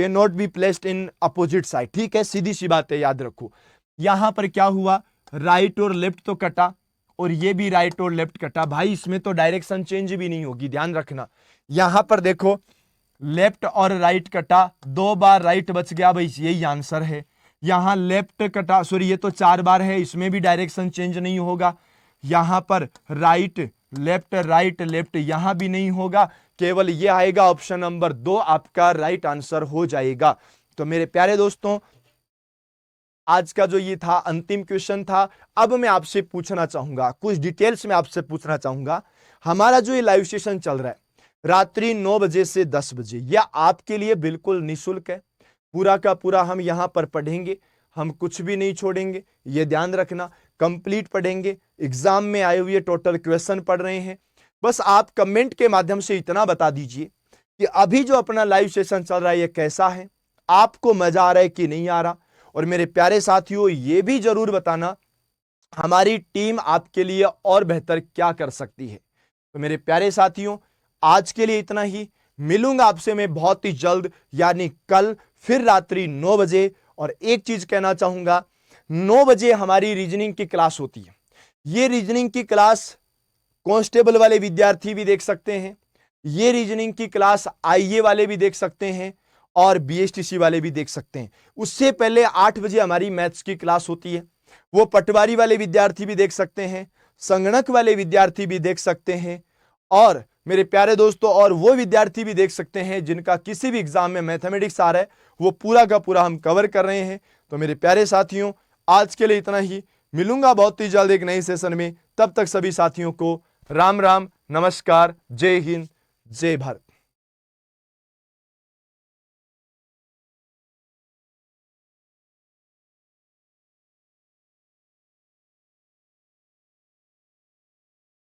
not be placed in opposite side. ठीक है, सीधी सी बात है, याद रखो। यहां पर क्या हुआ, राइट और लेफ्ट तो कटा और ये भी राइट और लेफ्ट कटा। भाई इसमें तो डायरेक्शन चेंज भी नहीं होगी, ध्यान रखना। यहां पर देखो लेफ्ट और राइट कटा, 2 बार राइट बच गया, भाई यही आंसर है। यहां लेफ्ट कटा, सॉरी ये तो 4 बार है, इसमें भी डायरेक्शन चेंज नहीं होगा। यहां पर राइट लेफ्ट राइट लेफ्ट, यहां भी नहीं होगा, केवल ये आएगा ऑप्शन नंबर 2 आपका राइट आंसर हो जाएगा। तो मेरे प्यारे दोस्तों आज का जो ये था अंतिम क्वेश्चन था। अब मैं आपसे पूछना चाहूंगा, कुछ डिटेल्स में आपसे पूछना चाहूंगा। हमारा जो ये लाइव सेशन चल रहा है रात्रि 9 बजे से 10 बजे, यह आपके लिए बिल्कुल निःशुल्क है। पूरा का पूरा हम यहां पर पढ़ेंगे, हम कुछ भी नहीं छोड़ेंगे, ये ध्यान रखना। कंप्लीट पढ़ेंगे, एग्जाम में आए हुए टोटल क्वेश्चन पढ़ रहे हैं। बस आप कमेंट के माध्यम से इतना बता दीजिए कि अभी जो अपना लाइव सेशन चल रहा है ये कैसा है, आपको मजा आ रहा है कि नहीं आ रहा। और मेरे प्यारे साथियों ये भी जरूर बताना हमारी टीम आपके लिए और बेहतर क्या कर सकती है। तो मेरे प्यारे साथियों आज के लिए इतना ही, मिलूंगा आपसे मैं बहुत ही जल्द, यानी कल फिर रात्रि 9 बजे। और एक चीज कहना चाहूंगा, 9 बजे हमारी रीजनिंग की क्लास होती है। ये रीजनिंग की क्लास कांस्टेबल वाले विद्यार्थी भी देख सकते हैं, ये रीजनिंग की क्लास आईए वाले भी देख सकते हैं और बीएसटीसी वाले भी देख सकते हैं। उससे पहले 8 बजे हमारी मैथ्स की क्लास होती है, वो पटवारी वाले विद्यार्थी भी देख सकते हैं, संगणक वाले विद्यार्थी भी देख सकते हैं, और मेरे प्यारे दोस्तों और वो विद्यार्थी भी देख सकते हैं जिनका किसी भी एग्जाम में मैथमेटिक्स आ रहा है, वो पूरा का पूरा हम कवर कर रहे हैं। तो मेरे प्यारे साथियों आज के लिए इतना ही, मिलूंगा बहुत ही जल्द एक नई सेशन में। तब तक सभी साथियों को राम राम, नमस्कार, जय हिंद, जय भारत।